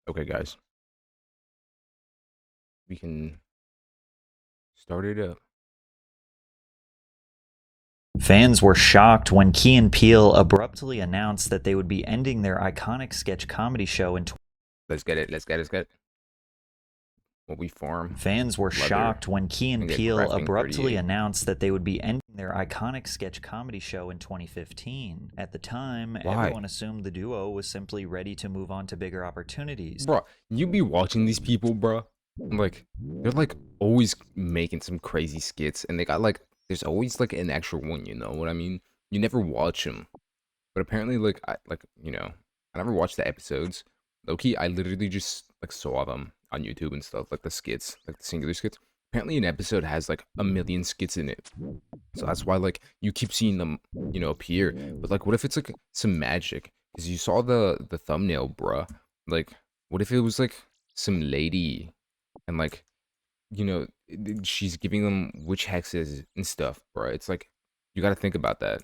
Okay, guys, we can start it up. Fans were shocked when Key and Peele abruptly announced that they would be ending their iconic sketch comedy show in. Let's get it. Let's get it. Let's get it. What we farm Fans were leather shocked when Key and and get Peele crafting abruptly 38. announced that they would be ending their iconic sketch comedy show in 2015. At the time, Why, everyone assumed the duo was simply ready to move on to bigger opportunities. bro? You be watching these people, bro. Like they're like always making some crazy skits, and they got like there's always like an extra one. You know what I mean? You never watch them, but apparently, I never watched the episodes. Low-key, I literally just like saw them on YouTube and stuff, like the skits, like the singular skits. Apparently, an episode has like a million skits in it, so that's why like you keep seeing them, appear. But like, what if it's like some magic? Because you saw the thumbnail, bruh. Like, what if it was like some lady, and like, she's giving them witch hexes and stuff, bruh. It's like you got to think about that.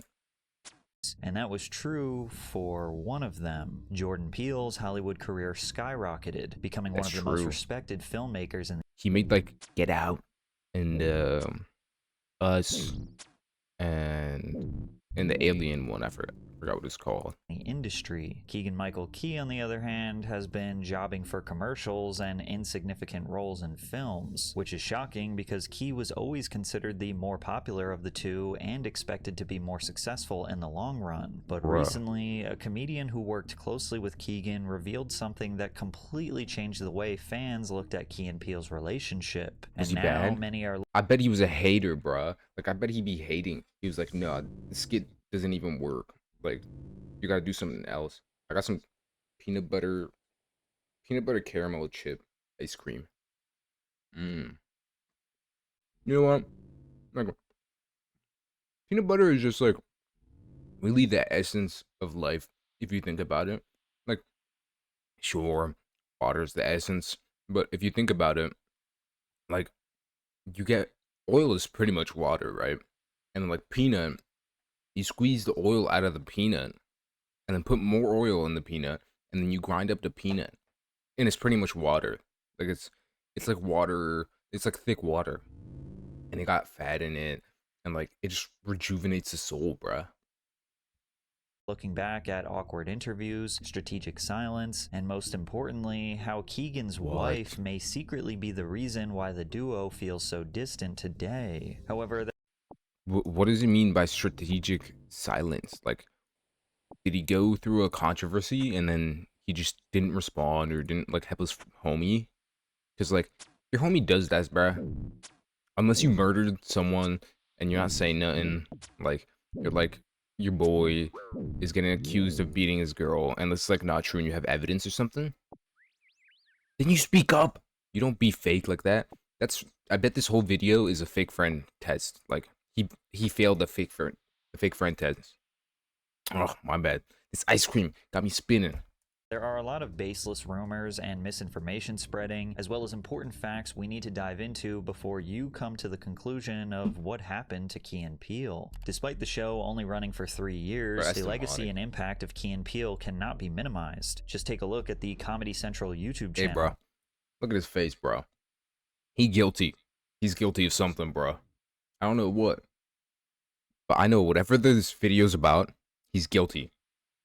And that was true for one of them. Jordan Peele's Hollywood career skyrocketed, becoming one That's of the most true. respected filmmakers in He made like Get Out and Us and the Alien one. I forgot what it's called. the industry. Keegan-Michael Key, on the other hand, has been jobbing for commercials and insignificant roles in films, which is shocking because Key was always considered the more popular of the two and expected to be more successful in the long run. But Bruh. recently, a comedian who worked closely with Keegan revealed something that completely changed the way fans looked at Key and Peele's relationship. Was And he now bad? many are I bet he was a hater, bruh. Like I bet he'd be hating. He was like, no, the skit doesn't even work. Like, you gotta do something else. I got some peanut butter peanut butter caramel chip ice cream. Mmm. You know what? Like peanut butter is just like really the essence of life if you think about it. Like, sure, water's the essence, but if you think about it, like you get oil is pretty much water, right? And like peanut, you squeeze the oil out of the peanut and then put more oil in the peanut and then you grind up the peanut and it's pretty much water. Like it's like water, it's like thick water and it got fat in it and like it just rejuvenates the soul, bruh. looking back at awkward interviews, strategic silence, and most importantly, how Keegan's What? wife may secretly be the reason why the duo feels so distant today. However, What does it mean by strategic silence? Like, did he go through a controversy and then he just didn't respond or didn't like help his homie? Because like your homie does that, bruh. Unless you murdered someone and you're not saying nothing, like you're like your boy is getting accused of beating his girl and it's like not true and you have evidence or something, then you speak up. You don't be fake like that. That's I bet this whole video is a fake friend test. Like he failed the fake friend test. Oh, my bad. This ice cream got me spinning. there are a lot of baseless rumors and misinformation spreading, as well as important facts we need to dive into before you come to the conclusion of what happened to Key and Peele. Despite the show only running for 3 Bro, years, that's the legacy demonic. and impact of Key and Peele cannot be minimized. Just take a look at the Comedy Central YouTube Hey, channel. bro. Look at his face, bro. He guilty. He's guilty of something, bro. I don't know what. But I know whatever this video's about, he's guilty.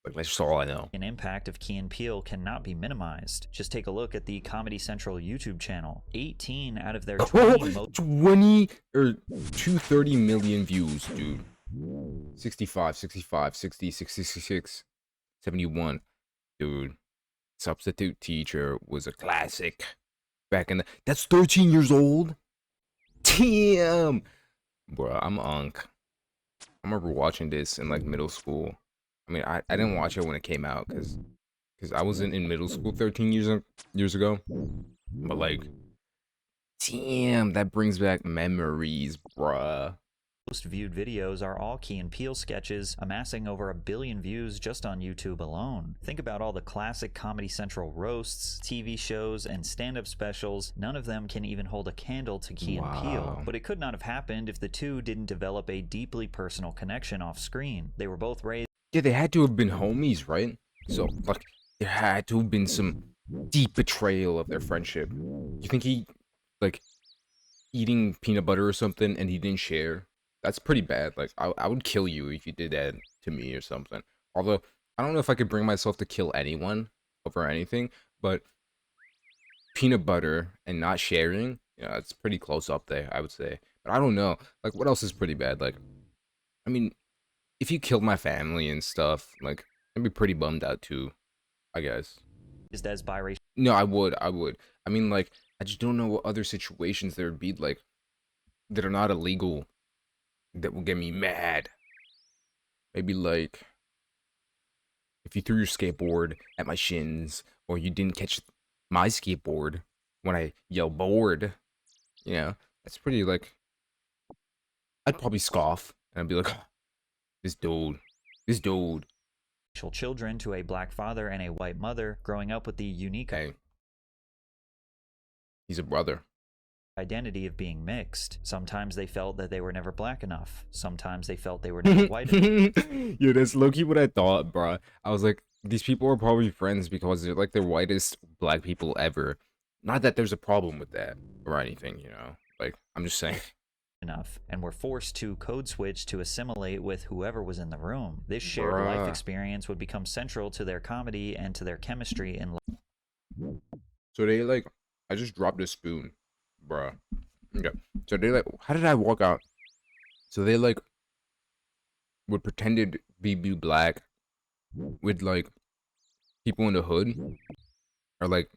Like, that's just all I know. An impact of Key and Peele cannot be minimized. Just take a look at the Comedy Central YouTube channel. 18 out of their 20 most 20 or 230 million views, dude. 65, 65, 60, 66, 71. Dude, Substitute Teacher was a classic back in the. That's 13 years old? Damn! Bro, I'm unk. I remember watching this in like middle school. I mean, I didn't watch it when it came out because I wasn't in middle school 13 years ago. But like, damn, that brings back memories, bruh. viewed videos are all Key and Peele sketches, amassing over 1 billion views just on YouTube alone. Think about all the classic Comedy Central roasts, TV shows, and stand-up specials. None of them can even hold a candle to Key and Peele. Wow. But it could not have happened if the two didn't develop a deeply personal connection off screen. They were both raised Yeah, they had to have been homies, right? So like, there had to have been some deep betrayal of their friendship. You think he, like, eating peanut butter or something and he didn't share? That's pretty bad. Like, I would kill you if you did that to me or something. Although, I don't know if I could bring myself to kill anyone over anything, but peanut butter and not sharing, yeah, it's pretty close up there, I would say. But I don't know. Like, what else is pretty bad? Like, I mean, if you killed my family and stuff, like, I'd be pretty bummed out too, I guess. As biracial No, I would. I mean, like, I just don't know what other situations there would be, like, that are not illegal that will get me mad. Maybe, like, if you threw your skateboard at my shins, or you didn't catch my skateboard when I yell bored, you know, that's pretty, like, I'd probably scoff, and I'd be like, this dude, this dude, children to a black father and a white mother growing up with the unique hey, he's a brother. identity of being mixed. Sometimes they felt that they were never black enough. Sometimes they felt they were never white enough. Yo, that's low-key what I thought, bro. I was like, these people are probably friends because they're like the whitest black people ever. Not that there's a problem with that or anything, you know. Like, I'm just saying. enough and were forced to code switch to assimilate with whoever was in the room. This shared life Bruh. experience would become central to their comedy and to their chemistry in So they like, I just dropped a spoon, bruh. Okay. So they like, how did I walk out? So they like would pretended be black with like people in the hood, or like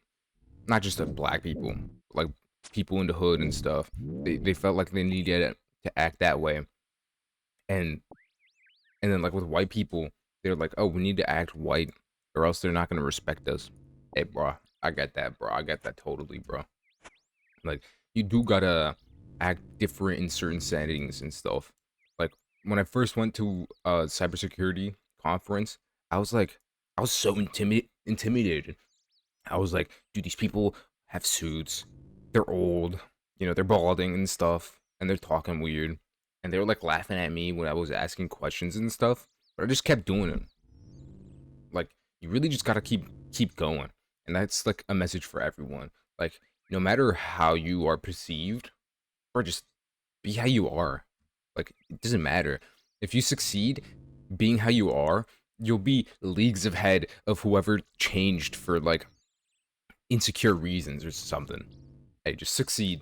not just the black people, like people in the hood and stuff. They felt like they needed to act that way, and then like with white people, they're like, oh, we need to act white, or else they're not gonna respect us. Hey, bro, I get that, bro. I get that totally, bro. Like, you do gotta act different in certain settings and stuff. Like, when I first went to a cybersecurity conference, I was like, I was so intimidated. I was like, dude, these people have suits. They're old. You know, they're balding and stuff, and they're talking weird. And they were like laughing at me when I was asking questions and stuff. But I just kept doing it. Like, you really just gotta keep going. And that's like a message for everyone. Like, no matter how you are perceived, or just be how you are. Like, it doesn't matter. If you succeed being how you are, you'll be leagues ahead of whoever changed for like insecure reasons or something. Hey, just succeed.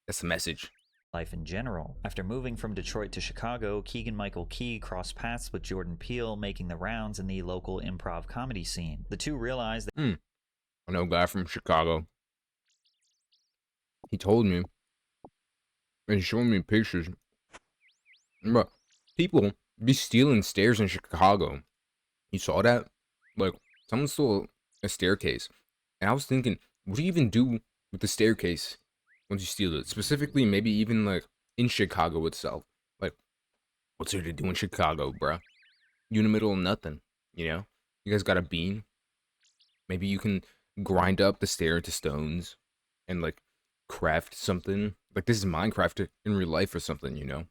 That's the message. life in general. After moving from Detroit to Chicago, Keegan-Michael Key crossed paths with Jordan Peele, making the rounds in the local improv comedy scene. The two realized that I know a guy from Chicago. He told me and showing me pictures. But people be stealing stairs in Chicago. You saw that? Like, someone stole a staircase. And I was thinking, what do you even do with the staircase once you steal it? Specifically, maybe even like in Chicago itself. Like, what's there to do in Chicago, bruh? You in the middle of nothing, you know? You guys got a beam? Maybe you can grind up the stair into stones and like craft something. Like, this is Minecraft in real life or something, you know?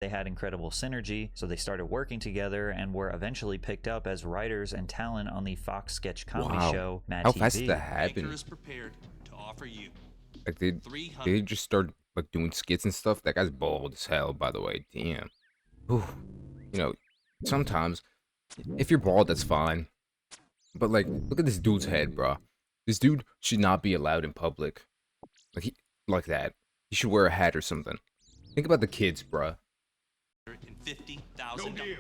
they had incredible synergy, so they started working together and were eventually picked up as writers and talent on the Fox sketch comedy Wow. show Mad How TV. fast did that Anchor happen? is prepared to offer you Like, they 300. just start like doing skits and stuff. That guy's bald as hell, by the way. Damn. Whew. You know, sometimes if you're bald, that's fine. But like, look at this dude's head, bro. This dude should not be allowed in public. Like that. He should wear a hat or something. Think about the kids, bro. $50,000.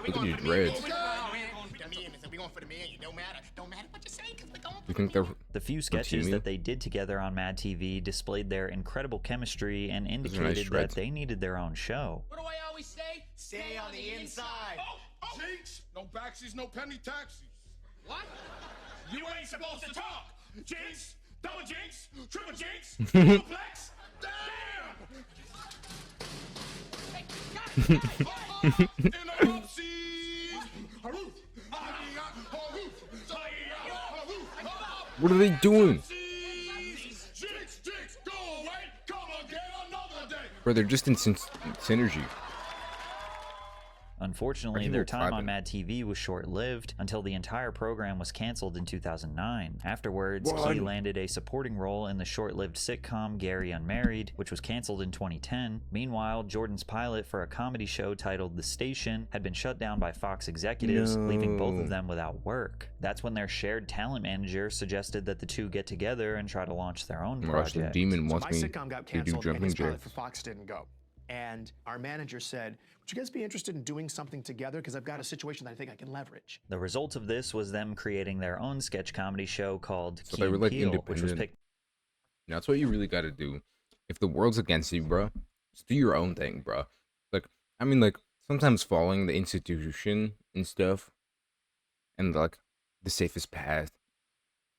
Look at your dreads. You think they're The few sketches Timmy? that they did together on Mad TV displayed their incredible chemistry and are nice indicated that shreds. they needed their own show. What do I always say? Stay on the inside. Jinx, no backsies, no penny taxis. What? You ain't supposed to talk. Jinx, double jinx, triple jinx, duplex. Damn! Interruptions. Haroof. What are they doing? Jinx, jinx, go away. Come again another day. Bro, they're just in synergy. Unfortunately, think their they were time on clapping. Mad TV was short-lived until the entire program was canceled in 2009. Afterwards, What? Key landed a supporting role in the short-lived sitcom Gary Unmarried, which was canceled in 2010. Meanwhile, Jordan's pilot for a comedy show titled The Station had been shut down by Fox executives, leaving both of No. them without work. That's when their shared talent manager suggested that the two get together and try to launch their own Rush the project. demon So wants my me sitcom got to do canceled and jumping his pilot jacks. for Fox didn't go. And our manager said, would you guys be interested in doing something together? Because I've got a situation that I think I can leverage. The result of this was them creating their own sketch comedy show called So Key they were and like Peele, which was independent. picked That's what you really got to do. If the world's against you, bro, just do your own thing, bro. Like, I mean, like, sometimes following the institution and stuff and, like, the safest path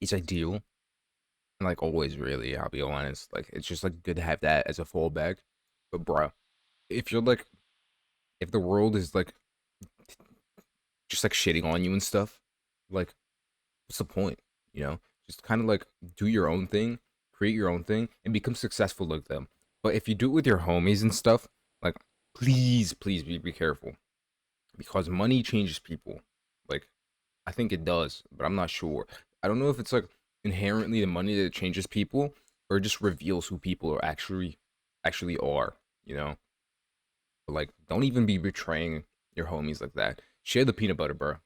is ideal. And, like, always, really, I'll be honest. Like, it's just, like, good to have that as a fallback. But, bro, if you're, like, if the world is, like, just, like, shitting on you and stuff, like, what's the point, you know? Just kind of, like, do your own thing, create your own thing, and become successful like them. But if you do it with your homies and stuff, like, please be careful. Because money changes people. Like, I think it does, but I'm not sure. I don't know if it's, like, inherently the money that changes people, or it just reveals who people are actually are, you know? But, like, don't even be betraying your homies like that. Share the peanut butter, bro.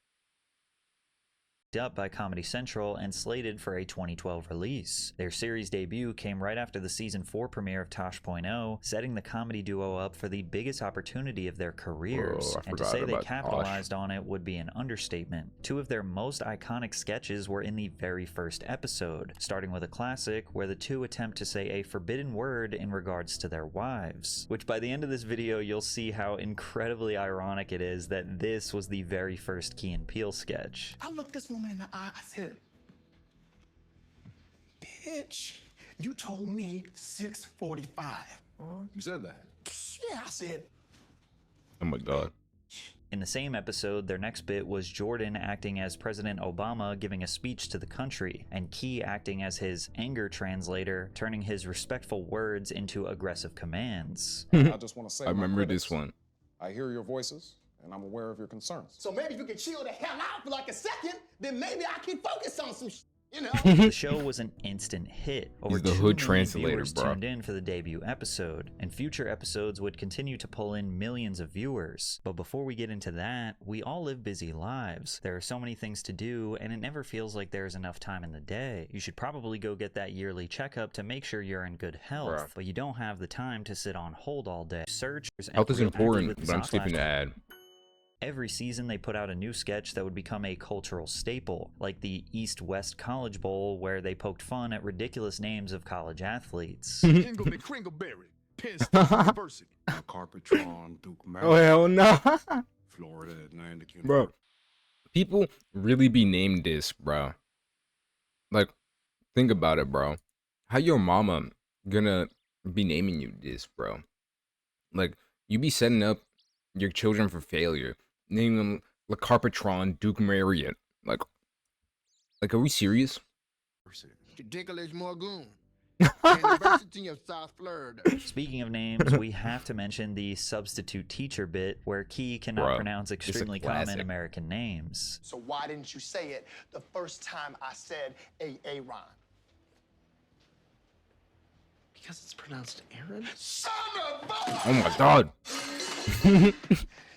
up by Comedy Central and slated for a 2012 release. Their series debut came right after the season 4 premiere of Tosh.0, setting the comedy duo up for the biggest opportunity of their careers. I And to forgot say they about Tosh. capitalized on it would be an understatement. Two of their most iconic sketches were in the very first episode, starting with a classic where the two attempt to say a forbidden word in regards to their wives, which by the end of this video you'll see how incredibly ironic it is that this was the very first Key and Peele sketch. I looked this woman in the eye. I said, bitch, you told me 6:45. You said that. Yeah, I said, Oh my god. In the same episode, their next bit was Jordan acting as President Obama giving a speech to the country, and Key acting as his anger translator, turning his respectful words into aggressive commands. I just want to say, I my remember critics, this one. I hear your voices, and I'm aware of your concerns. so maybe if you can chill the hell out for like a second, then maybe I can focus on some you know? The show was an instant hit. Over He's the 2 hood million translator, viewers bro. tuned in for the debut episode, and future episodes would continue to pull in millions of viewers. But before we get into that, we all live busy lives. There are so many things to do, and it never feels like there's enough time in the day. You should probably go get that yearly checkup to make sure you're in good health, Bruh. but you don't have the time to sit on hold all day. Search and Health is real active important, with the but I'm Sock skipping Life. the ad. Every season, they put out a new sketch that would become a cultural staple, like the East-West College Bowl, where they poked fun at ridiculous names of college athletes. Ingle McCringleberry, Penn State University. Carpetron, Duke Oh Maryland, hell no. Florida Atlantic University. Bro, people really be named this, bro. Like, think about it, bro. How your mama gonna be naming you this, bro? Like, you be setting up your children for failure, naming them like Carpetron, Duke Marriott. Like, are we serious? Dinklage Morgoon, University of South Florida. Speaking of names, we have to mention the substitute teacher bit, where Key cannot Bruh, pronounce it's a extremely common classic. American names. So why didn't you say it the first time I said Aaron? Because it's pronounced Aaron? Son of a... Oh my god.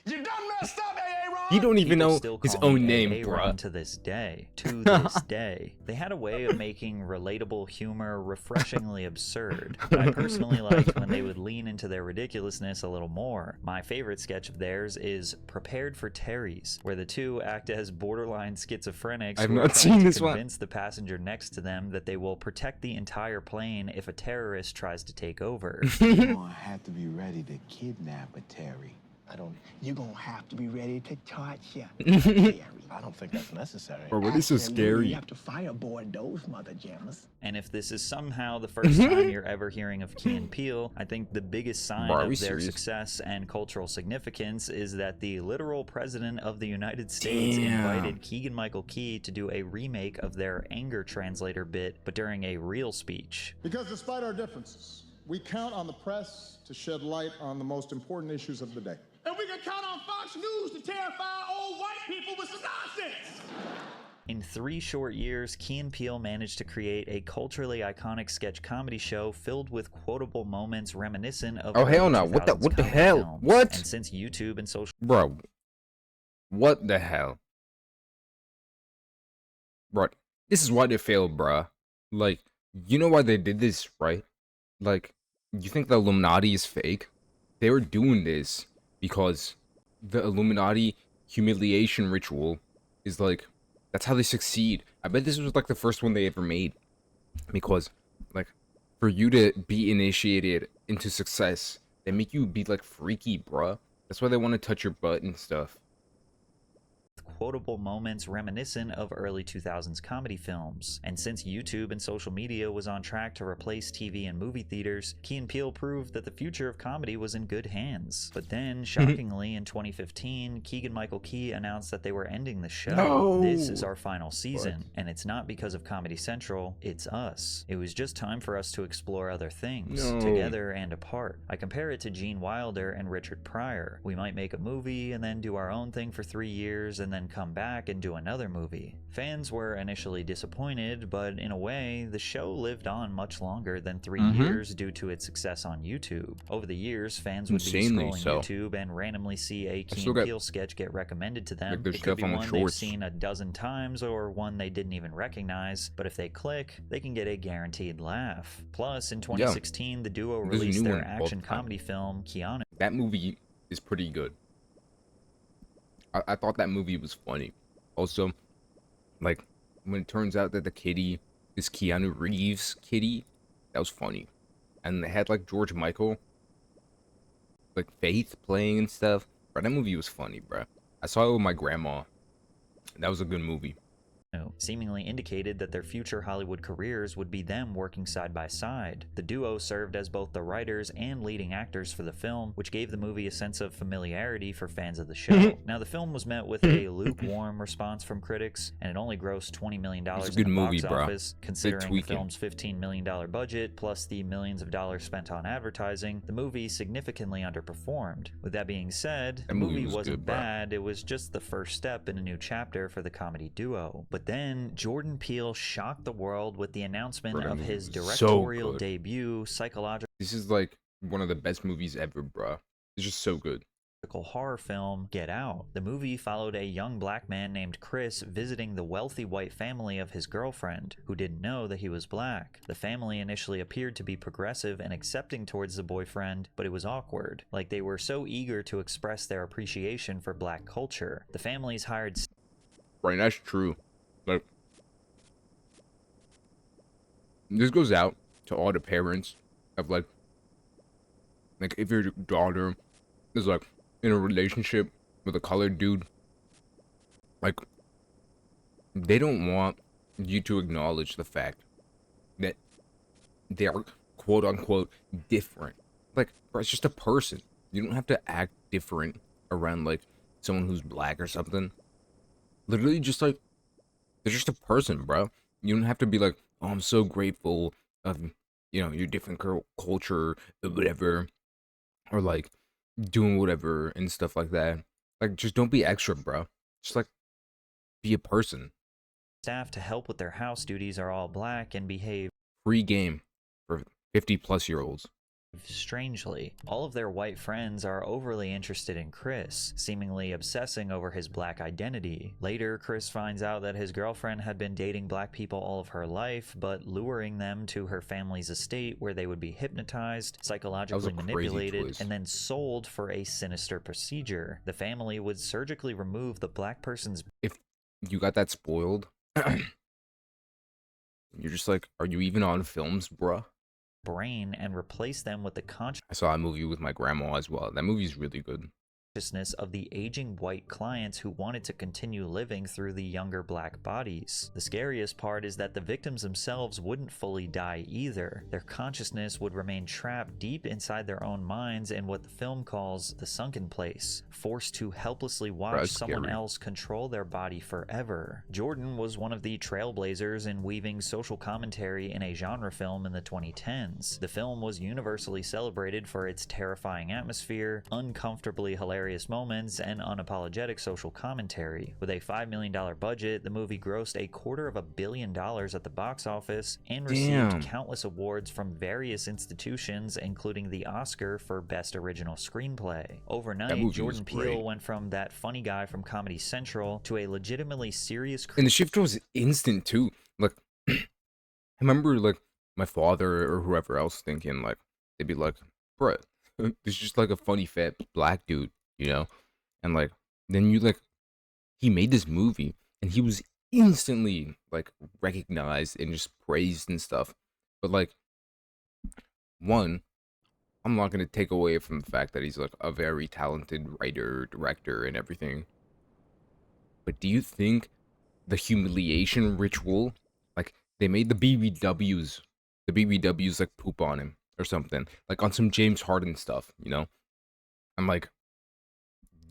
You done messed up, Aaron! He don't even People know still his call me own name, Aaron bruh. to this day. To this day. They had a way of making relatable humor refreshingly absurd. But I personally liked when they would lean into their ridiculousness a little more. My favorite sketch of theirs is Prepared for Terry's, where the two act as borderline schizophrenics I've who are not trying seen to this one. convince the passenger next to them that they will protect the entire plane if a terrorist tries to take over. You're gonna have to be ready to kidnap a Terry. You're gonna have to be ready to torture Terry. I don't think that's necessary. Bro, what is so scary? You have to fireboard those mother jammers. And if this is somehow the first time you're ever hearing of Key and Peele, I think the biggest sign Bro, are of we their serious? success and cultural significance is that the literal president of the United States Damn. invited Keegan-Michael Key to do a remake of their anger translator bit, but during a real speech. Because despite our differences, we count on the press to shed light on the most important issues of the day. And we can count on Fox Fox News to terrify old white people with some nonsense. In 3 short years, Key and Peele managed to create a culturally iconic sketch comedy show filled with quotable moments reminiscent of Oh hell early no! What the 2000s what the comedy hell? films. What? And since YouTube and social Bro, what the hell? Bro, this is why they failed, bruh. Like, you know why they did this, right? Like, you think the Illuminati is fake? They were doing this because the Illuminati humiliation ritual is like, that's how they succeed. I bet this was like the first one they ever made. Because, like, for you to be initiated into success, they make you be like freaky, bruh. That's why they want to touch your butt and stuff. quotable moments reminiscent of early 2000s comedy films. And since YouTube and social media was on track to replace TV and movie theaters, Key and Peele proved that the future of comedy was in good hands. But then, shockingly, in 2015, Keegan-Michael Key announced that they were ending the show. No! This is our final season, and it's not because of Comedy Central, it's us. It was just time for us to explore other things, No. together and apart. I compare it to Gene Wilder and Richard Pryor. We might make a movie and then do our own thing for 3 years and then come back and do another movie. Fans were initially disappointed, but in a way, the show lived on much longer than 3 years due to its success on YouTube. Over the years, fans would Insanely be scrolling so. YouTube and randomly see a Key still and got, Peele sketch get recommended to them. like, their It could stuff be on the one they've shorts. seen a dozen times or one they didn't even recognize, but if they click, they can get a guaranteed laugh. Plus, in 2016, the duo There's a released new their one all action the time. comedy film, Keanu. That movie is pretty good. I thought that movie was funny. Also, like, when it turns out that the kitty is Keanu Reeves' kitty, that was funny. And they had, like, George Michael, like, Faith playing and stuff. Bro, that movie was funny, bro. I saw it with my grandma. That was a good movie. Seemingly indicated that their future Hollywood careers would be them working side by side. The duo served as both the writers and leading actors for the film, which gave the movie a sense of familiarity for fans of the show. Now, the film was met with a lukewarm response from critics, and it only grossed $20 million It's a in good the movie, box bro. office. Considering the tweaking. film's $15 million budget, plus the millions of dollars spent on advertising, the movie significantly underperformed. With that being said, the movie wasn't good, bro. bad, it was just the first step in a new chapter for the comedy duo. But then, Jordan Peele shocked the world with the announcement Bro, of that his movie was so directorial good. debut, psychological This is, like, one of the best movies ever, bro. It's just so good. horror film, Get Out. The movie followed a young black man named Chris visiting the wealthy white family of his girlfriend, who didn't know that he was black. The family initially appeared to be progressive and accepting towards the boyfriend, but it was awkward. Like, they were so eager to express their appreciation for black culture. The families hired Right, that's true. Like, this goes out to all the parents of, like, if your daughter is, like, in a relationship with a colored dude, like, they don't want you to acknowledge the fact that they are quote-unquote different. Like, bro, it's just a person. You don't have to act different around, like, someone who's black or something. Literally just, like, they're just a person, bro. You don't have to be like, oh, I'm so grateful of, you know, your different culture, or whatever, or, like, doing whatever and stuff like that. Like, just don't be extra, bro. Just, like, be a person. staff to help with their house duties are all black and behave Free game for 50-plus-year-olds. strangely. All of their white friends are overly interested in Chris, seemingly obsessing over his black identity. Later, Chris finds out that his girlfriend had been dating black people all of her life, but luring them to her family's estate where they would be hypnotized, psychologically crazy manipulated, twist. and then sold for a sinister procedure. The family would surgically remove the black person's If you got that spoiled, you're just like, are you even on films, bruh? brain and replace them with the I saw a movie with my grandma as well. That movie's really good. consciousness of the aging white clients who wanted to continue living through the younger black bodies. The scariest part is that the victims themselves wouldn't fully die either. Their consciousness would remain trapped deep inside their own minds in what the film calls the sunken place, forced to helplessly watch that's someone scary. else control their body forever. Jordan was one of the trailblazers in weaving social commentary in a genre film in the 2010s. The film was universally celebrated for its terrifying atmosphere, uncomfortably hilarious hilarious moments and unapologetic social commentary. With a $5 million budget, the movie grossed $250 million at the box office and received Damn. countless awards from various institutions, including the Oscar for Best Original Screenplay. That Overnight, movie was Jordan great. Peele went from that funny guy from Comedy Central to a legitimately serious And the shift was instant too. Like, I remember like my father or whoever else thinking like they'd be like, "Bruh, this is just like a funny fat black dude," you know? And like then you like he made this movie and he was instantly like recognized and just praised and stuff. But like one, I'm not gonna take away from the fact that he's like a very talented writer, director, and everything. But do you think the humiliation ritual, like they made the BBWs like poop on him or something, like on some James Harden stuff, you know? I'm like,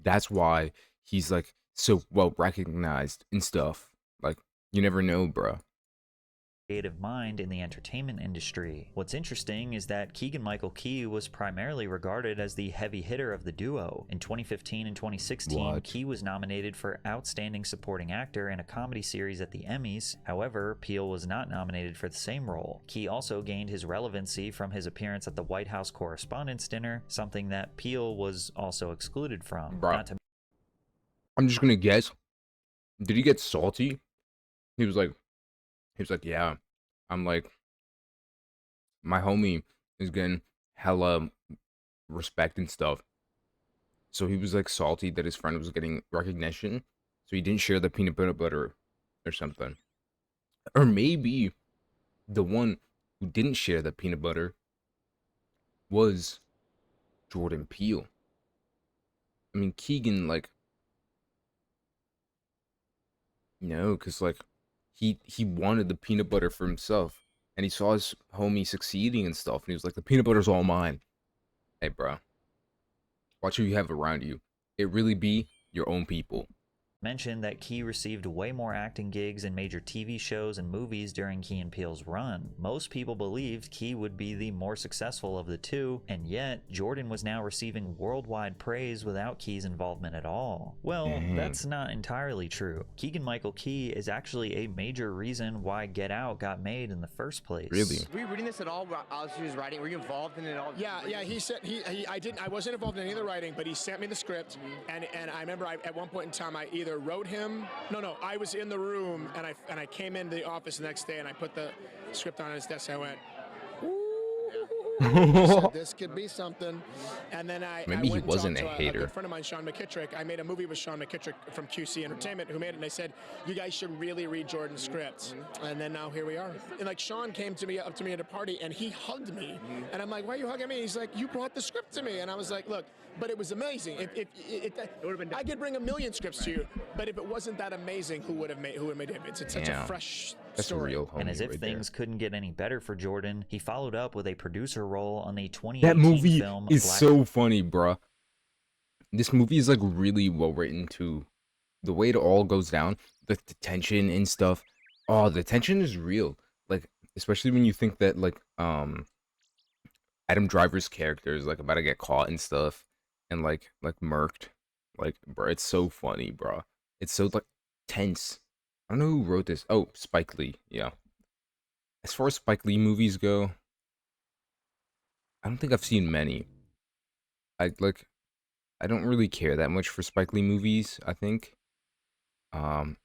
that's why he's like so well recognized and stuff. Like, you never know, bro. creative mind in the entertainment industry. What's interesting is that Keegan-Michael Key was primarily regarded as the heavy hitter of the duo. In 2015 and 2016, What? Key was nominated for Outstanding Supporting Actor in a Comedy Series at the Emmys. However, Peele was not nominated for the same role. Key also gained his relevancy from his appearance at the White House Correspondents' Dinner, something that Peele was also excluded from. Bro. Not to I'm just gonna guess. Did he get salty? He was like, yeah. I'm like, my homie is getting hella respect and stuff. So he was like salty that his friend was getting recognition. So he didn't share the peanut butter or something. Or maybe the one who didn't share the peanut butter was Jordan Peele. I mean, Keegan, like, no, because like he wanted the peanut butter for himself, and he saw his homie succeeding and stuff, and he was like, the peanut butter's all mine. Hey, bro, watch who you have around you. It really be your own people. mention that Key received way more acting gigs in major TV shows and movies during Key and Peele's run. Most people believed Key would be the more successful of the two, and yet Jordan was now receiving worldwide praise without Key's involvement at all. Well, Dang. that's not entirely true. Keegan-Michael Key is actually a major reason why Get Out got made in the first place. Really? Were you reading this at all as he was writing? Were you involved in it all? Yeah. He said I wasn't involved in any of the writing, but he sent me the script, and I remember at one point in time I either wrote him. No, I was in the room, and I came into the office the next day, and I put the script on his desk. I went, said, this could be something. And then Maybe I went he wasn't and a talked to hater. a good friend of mine, Sean McKittrick. I made a movie with Sean McKittrick from QC Entertainment, who made it, and I said, you guys should really read Jordan's script. And then now here we are. And like Sean came up to me at a party, and he hugged me. And I'm like, why are you hugging me? He's like, you brought the script to me. And I was like, look, but it was amazing. I could bring 1 million scripts to you, but if it wasn't that amazing, who would have made it? It's such a Damn. fresh That's a story. real homie And as if right things couldn't get any better for Jordan, he followed up with a producer role on the 2018 there. That movie film is Black so funny, bruh. This movie is like really well written too. The way it all goes down, the tension and stuff. Oh, the tension is real. Like, especially when you think that like Adam Driver's character is like about to get caught and stuff, and like murked. Like, bro, it's so funny, bro. It's so like tense. I don't know who wrote this. Oh, Spike Lee. Yeah. As far as Spike Lee movies go, I don't think I've seen many. I don't really care that much for Spike Lee movies, I think. But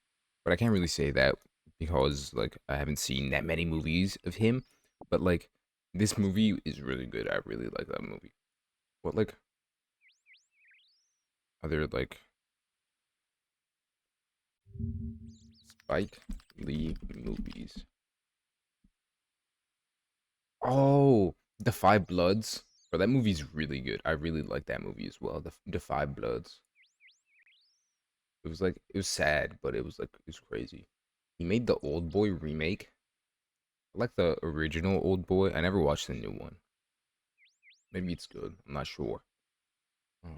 I can't really say that because like I haven't seen that many movies of him. But like this movie is really good. I really like that movie. What like other like Spike Lee movies? Oh, The Five Bloods. Bro, that movie's really good. I really like that movie as well. The Five Bloods. It was sad, but it was crazy. He made the Old Boy remake. I like the original Old Boy. I never watched the new one. Maybe it's good. I'm not sure. I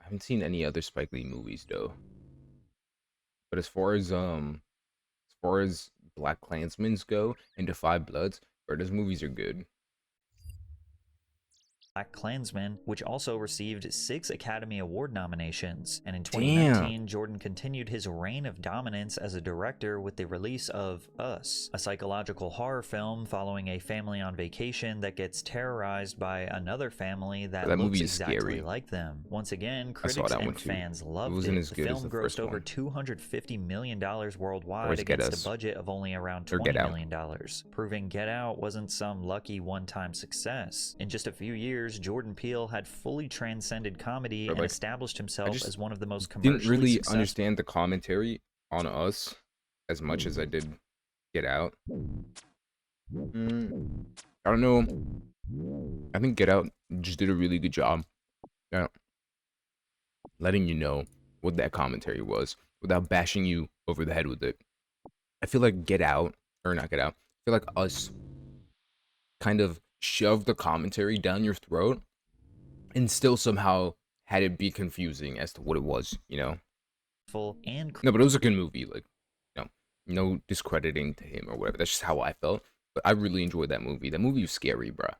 haven't seen any other Spike Lee movies though. But as far as Black Klansmen's go and The Five Bloods, bro, those movies are good. BlacKkKlansman, which also received 6 Academy Award nominations. And in 2019, Jordan continued his reign of dominance as a director with the release of Us, a psychological horror film following a family on vacation that gets terrorized by another family that looks movie is exactly scary. like them. Once again, I saw critics that one and too. fans loved wasn't it. as The good as film the grossed first over one. $250 million worldwide Where's Get against Us? a budget of only around Or Get $20 Out? million, proving Get Out wasn't some lucky one-time success. In just a few years, Jordan Peele had fully transcended comedy But, and like, established himself just as one of the most commercially didn't really successful. understand the commentary on Us as much as I did Get Out. I don't know. I think Get Out just did a really good job letting you know what that commentary was without bashing you over the head with it. I feel like Get Out, or not Get Out, I feel like Us kind of shoved the commentary down your throat and still somehow had it be confusing as to what it was, you know? And No, but it was a good movie. Like, no discrediting to him or whatever. That's just how I felt. But I really enjoyed that movie. That movie was scary, bruh.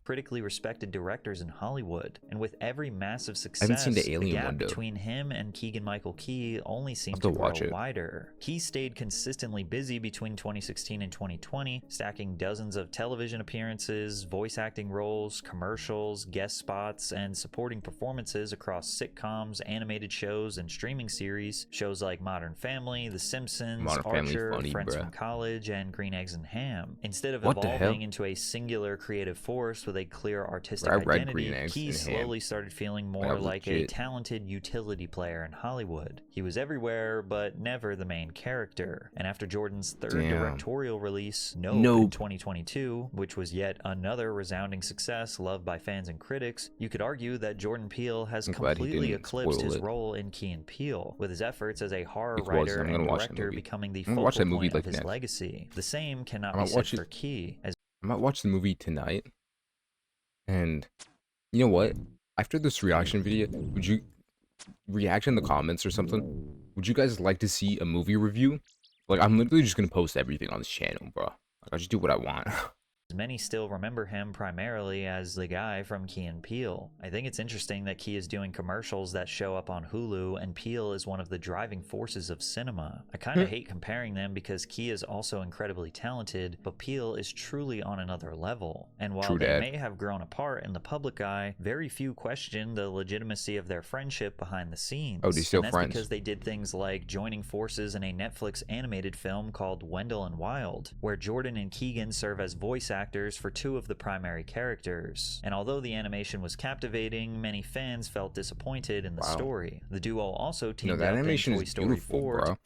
critically respected directors in Hollywood, and with every massive success, I haven't seen the Alien gap one, though. between him and Keegan-Michael Key only seemed to to grow watch it. wider. Key stayed consistently busy between 2016 and 2020, stacking dozens of television appearances, voice acting roles, commercials, guest spots, and supporting performances across sitcoms, animated shows, and streaming series. Shows like Modern Family, The Simpsons, Modern Family Archer, funny, Friends bruh. from College, and Green Eggs and Ham. Instead of What the hell? evolving into a singular creative force with a clear artistic I read identity, Green Eggs Key and Ham slowly started feeling when I more was like a legit. talented utility player in Hollywood. He was everywhere, but never the main character. And after Jordan's third Damn. directorial release, Nope, Nope. in 2022, which was yet another resounding success loved by fans and critics, you could argue that Jordan Peele has I'm glad he completely didn't eclipsed spoil his it. role in Key and Peele, with his efforts as a horror Because writer I'm and gonna watch that director movie. becoming the I'm gonna focal watch that movie, point like, of his next. legacy. The same cannot I be might said watch for it. Key, as I might watch the movie tonight. And you know what? After this reaction video, would you react in the comments or something? Would you guys like to see a movie review? Like, I'm literally just gonna post everything on this channel, bro. Like, I just do what I want. many still remember him primarily as the guy from Key and Peele. I think it's interesting that Key is doing commercials that show up on Hulu, and Peele is one of the driving forces of cinema. I kind of hate comparing them because Key is also incredibly talented, but Peele is truly on another level. And while True they dat. may have grown apart in the public eye, very few question the legitimacy of their friendship behind the scenes. Oh, they're still and that's friends. because they did things like joining forces in a Netflix animated film called Wendell and Wild, where Jordan and Keegan serve as voice actors for 2 of the primary characters. And although the animation was captivating, many fans felt disappointed in the Wow. story. The duo also No, teamed that up animation in Toy is Story beautiful, 4 bro.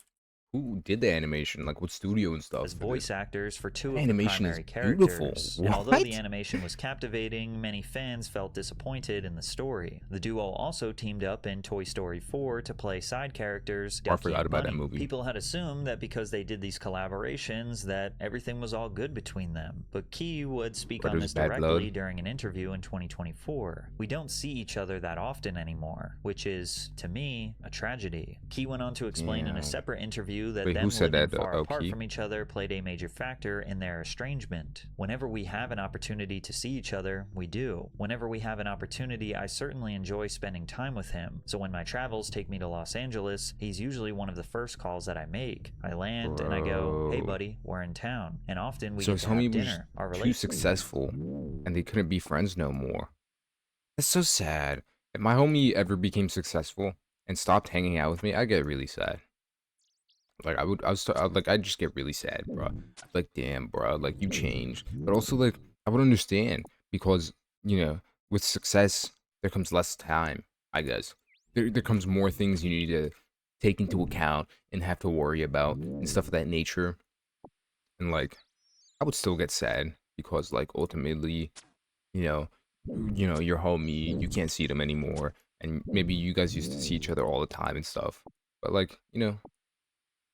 Who did the animation? Like, what studio and stuff? as for voice this? actors for 2 of the Animation is primary beautiful. characters. And although the What? animation was captivating, many fans felt disappointed in the story. The duo also teamed up in Toy Story 4 to play side characters I Ducky forgot and about that Bunny. movie. People had assumed that because they did these collaborations that everything was all good between them. But Key would speak on Brothers this Bad directly Blood. during an interview in 2024. We don't see each other that often anymore, which is, to me, a tragedy. Key went on to explain in Damn. a separate interview that Wait, them who said living that, far though? apart Key? from each other played a major factor in their estrangement. Whenever we have an opportunity to see each other, we do. Whenever we have an opportunity, I certainly enjoy spending time with him. So when my travels take me to Los Angeles, he's usually one of the first calls that I make. I land and I go, "Hey Bro. buddy, we're in town." And often we So get his to have homie was dinner. Our too relationship successful, and they couldn't be friends no more. That's so sad. If my homie ever became successful and stopped hanging out with me, I'd get really sad. Like I'd just get really sad, bro. Like, damn, bro, like you changed. But also, like, I would understand because with success there comes less time. I guess there comes more things you need to take into account and have to worry about and stuff of that nature. And like, I would still get sad because like ultimately, you know, your homie, you can't see them anymore, and maybe you guys used to see each other all the time and stuff. But like,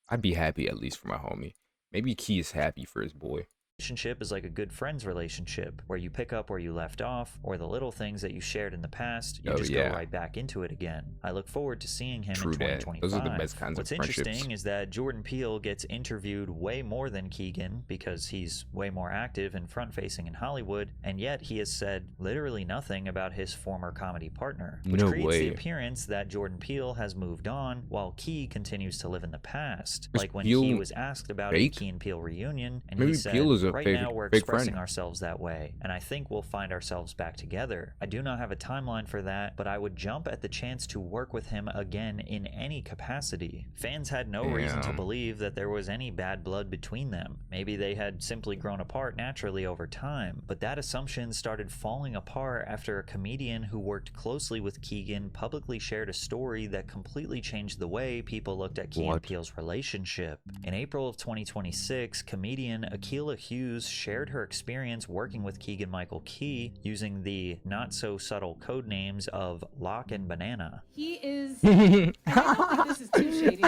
I'd be happy at least for my homie. Maybe Key is happy for his boy. Relationship is like a good friend's relationship, where you pick up where you left off, or the little things that you shared in the past, you just go right back into it again. I look forward to seeing him in 2025. Those are the best kinds What's of friendships. interesting is that Jordan Peele gets interviewed way more than Keegan because he's way more active and front-facing in Hollywood, and yet he has said literally nothing about his former comedy partner, which creates the appearance that Jordan Peele has moved on while Key continues to live in the past. Like when Key was asked about a Key and Peele reunion, and he said, right now we're expressing ourselves that way, and I think we'll find ourselves back together. I do not have a timeline for that, but I would jump at the chance to work with him again in any capacity. Fans had no reason to believe that there was any bad blood between them. Maybe they had simply grown apart naturally over time, but that assumption started falling apart after a comedian who worked closely with Keegan publicly shared a story that completely changed the way people looked at Key and Peele's relationship. In April of 2026, comedian Akilah Hughes shared her experience working with Keegan-Michael Key using the not-so-subtle code names of Lock and Banana. He is... I don't think this is too shady.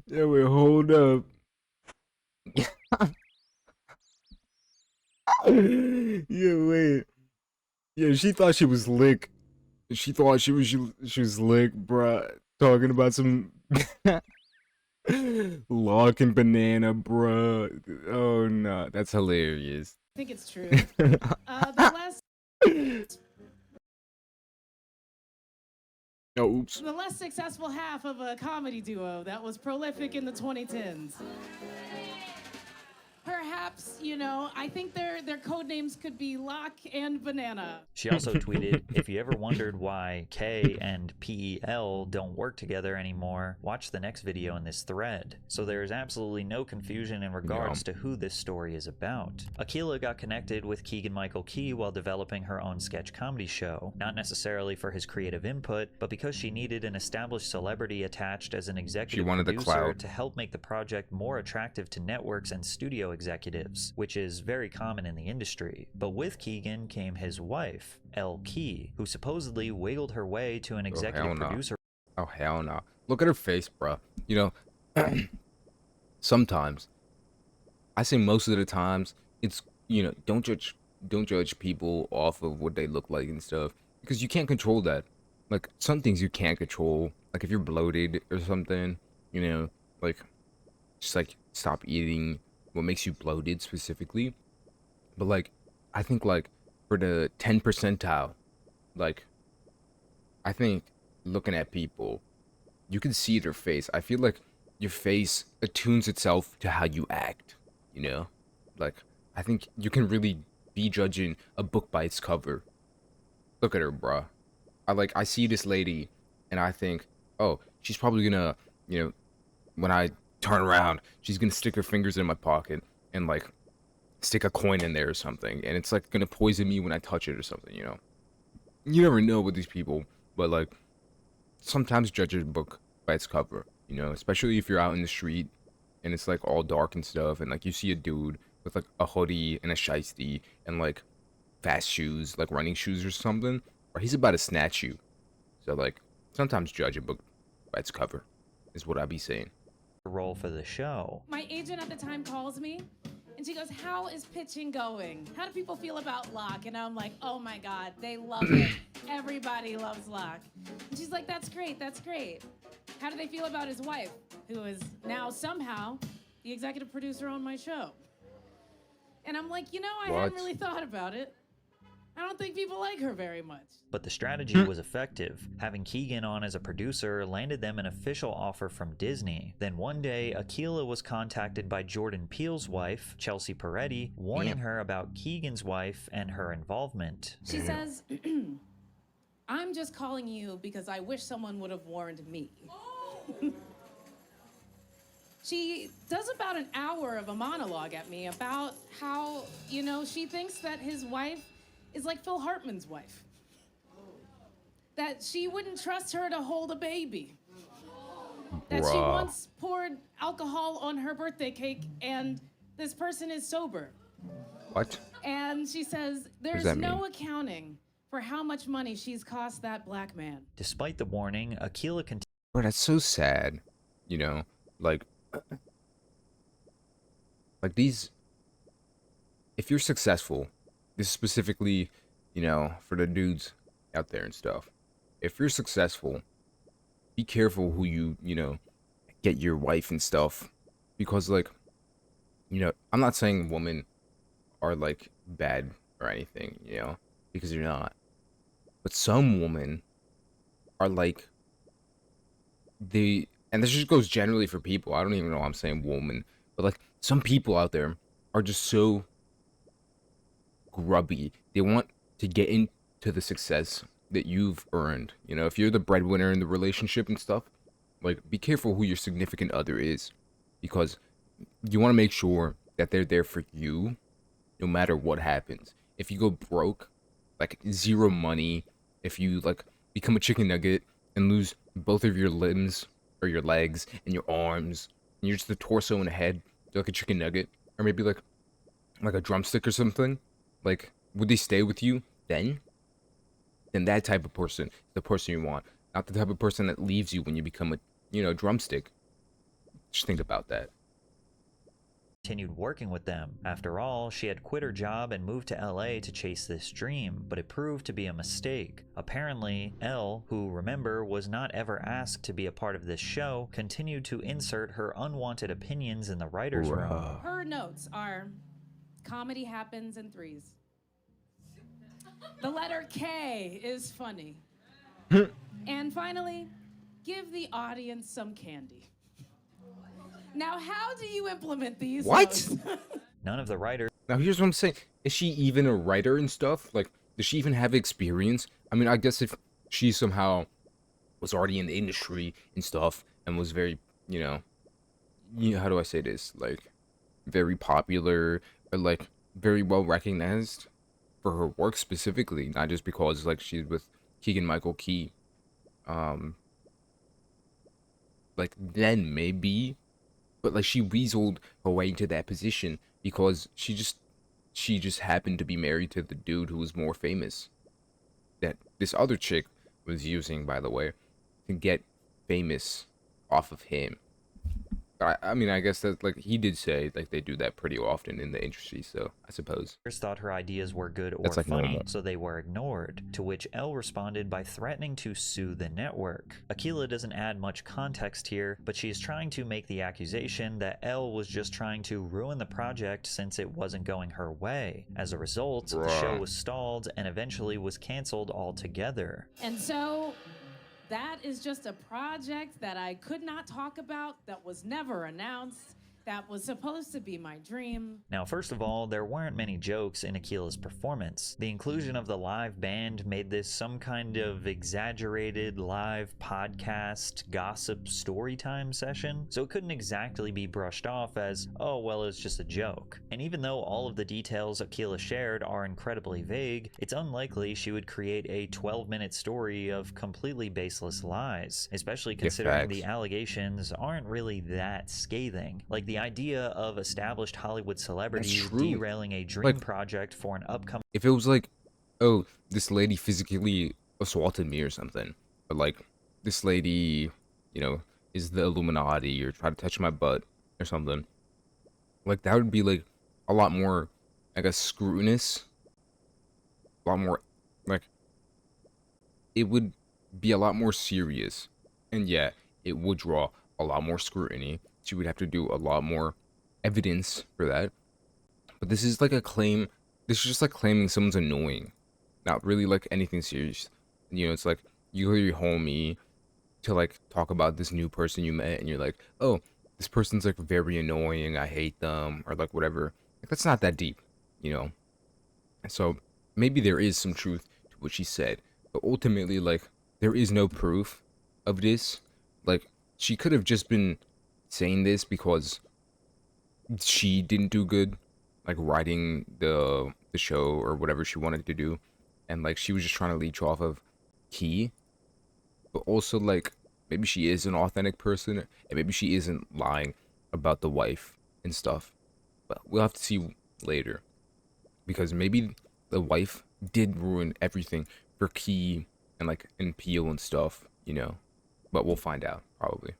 Yeah, wait, hold up. Yeah, wait. Yeah, she thought she was lick. She thought she was lick, bruh. Talking about some Lock and Banana, bruh. Oh no, that's hilarious. I think it's true. The less successful half of a comedy duo that was prolific in the 2010s. Perhaps, you know, I think their code names could be Lock and Banana. She also tweeted, if you ever wondered why K and PEL don't work together anymore, watch the next video in this thread. So there is absolutely no confusion in regards to who this story is about. Akilah got connected with Keegan-Michael Key while developing her own sketch comedy show, not necessarily for his creative input, but because she needed an established celebrity attached as an executive producer to help make the project more attractive to networks and studio executives, which is very common in the industry. But with Keegan came his wife, Elle Key, who supposedly wiggled her way to an executive producer. Oh hell no! Look at her face, bro. You know, sometimes, I say most of the times, it's, you know, don't judge people off of what they look like and stuff, because you can't control that. Like, some things you can't control. Like if you're bloated or something, you know, like, just like stop eating what makes you bloated specifically. But like, I think like for the 10 percentile, like, I think looking at people, you can see their face. I feel like your face attunes itself to how you act, you know? Like, I think you can really be judging a book by its cover. Look at her, bruh. I see this lady and I think, oh, she's probably gonna, you know, when I turn around, she's gonna stick her fingers in my pocket and like stick a coin in there or something, and it's like gonna poison me when I touch it or something, you know? You never know with these people, but like, sometimes judge a book by its cover, you know? Especially if you're out in the street and it's like all dark and stuff, and like you see a dude with like a hoodie and a shiesty and like fast shoes, like running shoes or something, or he's about to snatch you. So like, sometimes judge a book by its cover is what I'd be saying. Role for the show. My agent at the time calls me and she goes, how is pitching going? How do people feel about Locke? And I'm like, oh my God, they love it. Everybody loves Locke. And she's like, that's great, that's great. How do they feel about his wife, who is now somehow the executive producer on my show? And I'm like, you know, I hadn't really thought about it. I don't think people like her very much. But the strategy was effective. Having Keegan on as a producer landed them an official offer from Disney. Then one day, Akilah was contacted by Jordan Peele's wife, Chelsea Peretti, warning her about Keegan's wife and her involvement. She says, I'm just calling you because I wish someone would have warned me. She does about an hour of a monologue at me about how, you know, she thinks that his wife is like Phil Hartman's wife. That she wouldn't trust her to hold a baby. That she once poured alcohol on her birthday cake and this person is sober. What? And she says, there's no accounting for how much money she's cost that black man. Despite the warning, Akilah continued. Bro, that's so sad. You know, like these. If you're successful, this is specifically, you know, for the dudes out there and stuff. If you're successful, be careful who you know, get your wife and stuff, because like, you know, I'm not saying women are like bad or anything, you know, because you're not. But some women are like and this just goes generally for people. I don't even know why I'm saying woman, but like some people out there are just so grubby. They want to get into the success that you've earned. You know, if you're the breadwinner in the relationship and stuff, like be careful who your significant other is, because you want to make sure that they're there for you no matter what happens. If you go broke, like zero money, if you like become a chicken nugget and lose both of your limbs or your legs and your arms, and you're just the torso and a head, like a chicken nugget, or maybe like a drumstick or something, like would they stay with you then? Then that type of person is the person you want, not the type of person that leaves you when you become a, you know, drumstick. Just think about that. Continued working with them. After all, she had quit her job and moved to LA to chase this dream, but it proved to be a mistake. Apparently, Elle, who, remember, was not ever asked to be a part of this show, continued to insert her unwanted opinions in the writer's room. Her notes are, comedy happens in threes. The letter K is funny. And finally, give the audience some candy. Now, how do you implement these? What? notes? None of the writers. Now here's what I'm saying. Is she even a writer and stuff? Like, does she even have experience? I mean, I guess if she somehow was already in the industry and stuff and was very, you know, how do I say this? Like, very popular or like very well recognized for her work specifically, not just because like she's with Keegan-Michael Key. Like then maybe, but like she weaseled her way into that position because she just happened to be married to the dude who was more famous, that this other chick was using, by the way, to get famous off of him. But I mean, I guess that like he did say like they do that pretty often in the industry, so I suppose thought her ideas were good or that's like funny, normal. so they were ignored, to which Elle responded by threatening to sue the network. Akilah doesn't add much context here, but she is trying to make the accusation that Elle was just trying to ruin the project since it wasn't going her way. As a result, the show was stalled and eventually was canceled altogether. And so that is just a project that I could not talk about, that was never announced, that was supposed to be my dream. Now, first of all, there weren't many jokes in Akilah's performance. The inclusion of the live band made this some kind of exaggerated live podcast gossip storytime session, so it couldn't exactly be brushed off as, oh, well, it's just a joke. And even though all of the details Akilah shared are incredibly vague, it's unlikely she would create a 12-minute story of completely baseless lies, especially considering the allegations aren't really that scathing. Like the idea of established Hollywood celebrities derailing a dream project for an upcoming... If it was like, oh, this lady physically assaulted me or something, or like, this lady, you know, is the Illuminati or try to touch my butt or something, like that would be like a lot more, I guess, scrutinous, a lot more, like, it would be a lot more serious, and yeah, it would draw a lot more scrutiny. She would have to do a lot more evidence for that. But this is like a claim. This is just like claiming someone's annoying, not really like anything serious. You know, it's like you go to your homie to like talk about this new person you met, and you're like, oh, this person's like very annoying. I hate them, or like whatever. Like, that's not that deep, you know. So maybe there is some truth to what she said, but ultimately, like, there is no proof of this. Like, she could have just been saying this because she didn't do good, like writing the show or whatever she wanted to do, and like she was just trying to leech off of Key. But also, like, maybe she is an authentic person, and maybe she isn't lying about the wife and stuff. But we'll have to see later, because maybe the wife did ruin everything for Key and like and Peele and stuff, you know. But we'll find out probably.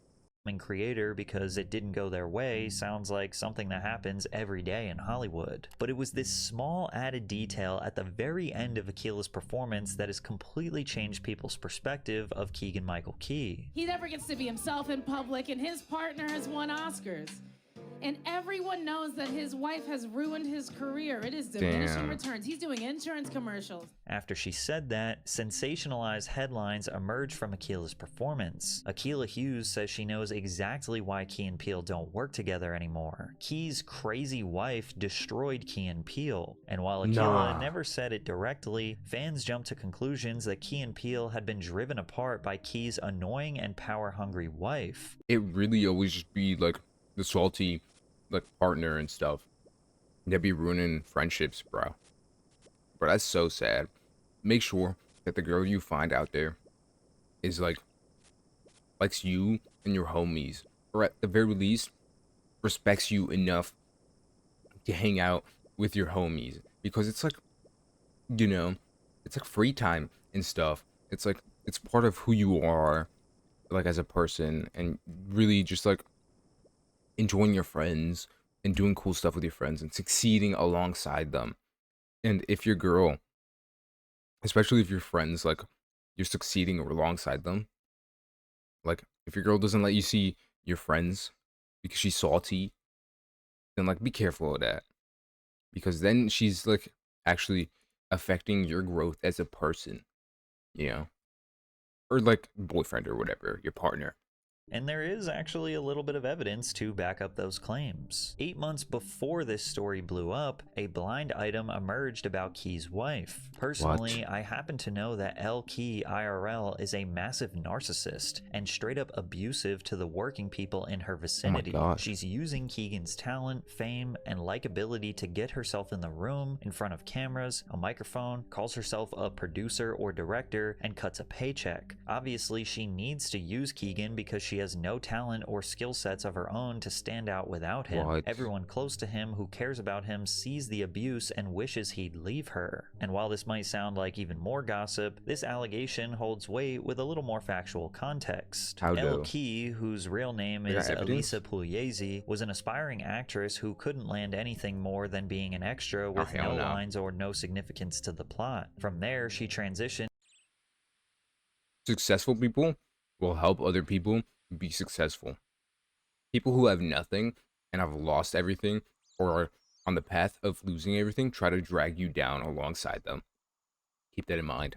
Creator because it didn't go their way sounds like something that happens every day in Hollywood. But it was this small added detail at the very end of Akila's performance that has completely changed people's perspective of Keegan-Michael Key. He never gets to be himself in public, and his partner has won Oscars. And everyone knows that his wife has ruined his career. It is diminishing returns. He's doing insurance commercials. After she said that, sensationalized headlines emerged from Akila's performance. Akila Hughes says she knows exactly why Key and Peele don't work together anymore. Key's crazy wife destroyed Key and Peele. And while Akila never said it directly, fans jumped to conclusions that Key and Peele had been driven apart by Key's annoying and power-hungry wife. It really always just be like the salty like partner and stuff. They'd be ruining friendships, bro. But that's so sad. Make sure that the girl you find out there is like likes you and your homies, or at the very least respects you enough to hang out with your homies, because it's like, you know, it's like free time and stuff. It's like it's part of who you are like as a person, and really just like enjoying your friends and doing cool stuff with your friends and succeeding alongside them. And if your girl, especially if your friends, like you're succeeding alongside them, like if your girl doesn't let you see your friends because she's salty, then like be careful of that, because then she's like actually affecting your growth as a person, you know, or like boyfriend or whatever, your partner. And there is actually a little bit of evidence to back up those claims. 8 months before this story blew up, a blind item emerged about Key's wife. Personally, I happen to know that L. Key IRL is a massive narcissist and straight up abusive to the working people in her vicinity. She's using Keegan's talent, fame, and likability to get herself in the room, in front of cameras, a microphone, calls herself a producer or director, and cuts a paycheck. Obviously, she needs to use Keegan because she has no talent or skill sets of her own to stand out without him. Everyone close to him who cares about him sees the abuse and wishes he'd leave her. And while this might sound like even more gossip, this allegation holds weight with a little more factual context. Elle Key, whose real name is Elisa Pugliese, was an aspiring actress who couldn't land anything more than being an extra with no lines or no significance to the plot. From there, she transitioned. Successful people will help other people be successful. People who have nothing and have lost everything, or are on the path of losing everything, try to drag you down alongside them. Keep that in mind.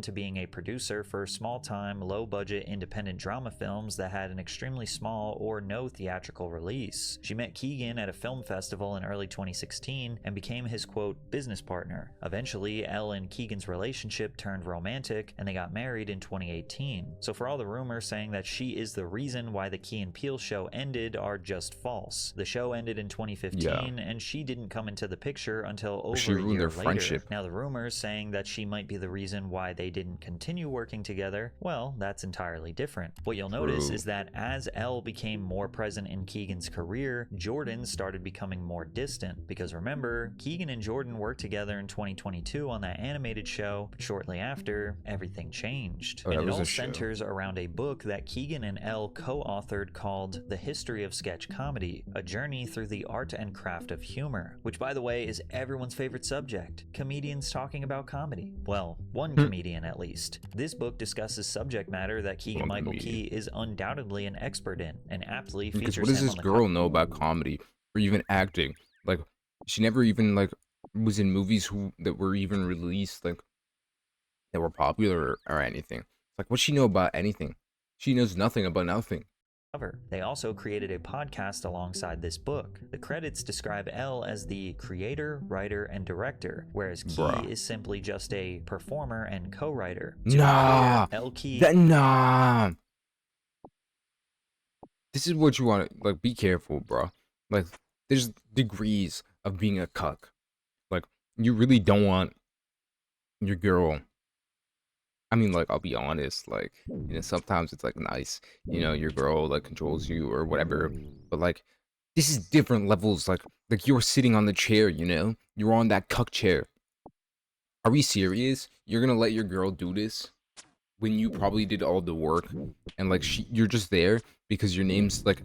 To being a producer for small-time, low-budget independent drama films that had an extremely small or no theatrical release. She met Keegan at a film festival in early 2016 and became his, quote, business partner. Eventually, Elle and Keegan's relationship turned romantic and they got married in 2018. So for all the rumors saying that she is the reason why the Key and Peele show ended are just false. The show ended in 2015 and she didn't come into the picture until over a year later. Friendship. Now the rumors saying that she might be the reason why they didn't continue working together, well, that's entirely different. What you'll notice is that as Elle became more present in Keegan's career, Jordan started becoming more distant, because remember, Keegan and Jordan worked together in 2022 on that animated show, but shortly after, everything changed. And it all centers around a book that Keegan and Elle co-authored called The History of Sketch Comedy, a journey through the art and craft of humor, which by the way is everyone's favorite subject, comedians talking about comedy. Well, one comedian at least. This book discusses subject matter that Keegan-Michael Key is undoubtedly an expert in, and aptly features him on the. What does this girl know about comedy or even acting? Like, she never even like was in movies that were even released, like that were popular or anything. Like, what's she know about anything? She knows nothing about nothing. They also created a podcast alongside this book. The credits describe Elle as the creator, writer, and director, whereas Key is simply just a performer and co-writer. Nah, Elle Key. Nah. This is what you want to, like, be careful, bro. Like, there's degrees of being a cuck. Like, you really don't want your girl. I mean, like, I'll be honest, like, you know, sometimes it's, like, nice, you know, your girl, like, controls you or whatever, but, like, this is different levels, like, you're sitting on the chair, you know? You're on that cuck chair. Are we serious? You're gonna let your girl do this when you probably did all the work, and like you're just there because your name's like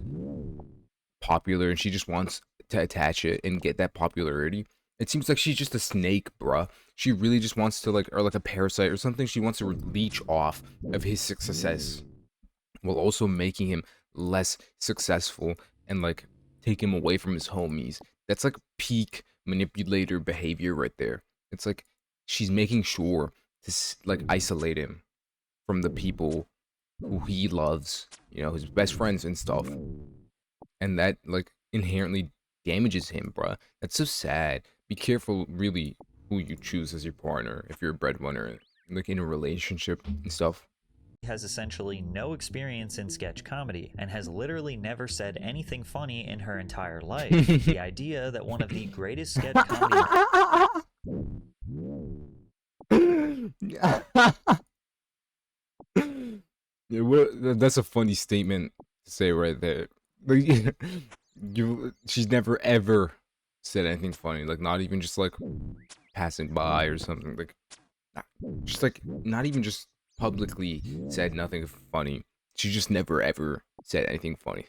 popular, and she just wants to attach it and get that popularity. It seems like she's just a snake, bruh. She really just wants to like, or like a parasite or something. She wants to leech off of his success while also making him less successful and like take him away from his homies. That's like peak manipulator behavior right there. It's like she's making sure to like isolate him from the people who he loves, you know, his best friends and stuff. And that like inherently damages him, bruh. That's so sad. Be careful, really, who you choose as your partner if you're a breadwinner, like in a relationship and stuff. Has essentially no experience in sketch comedy and has literally never said anything funny in her entire life. The idea that one of the greatest sketch comedy Yeah, well, that's a funny statement to say right there. Like, she's never ever said anything funny, like not even just like passing by or something, like just like not even just publicly said nothing funny. She just never ever said anything funny.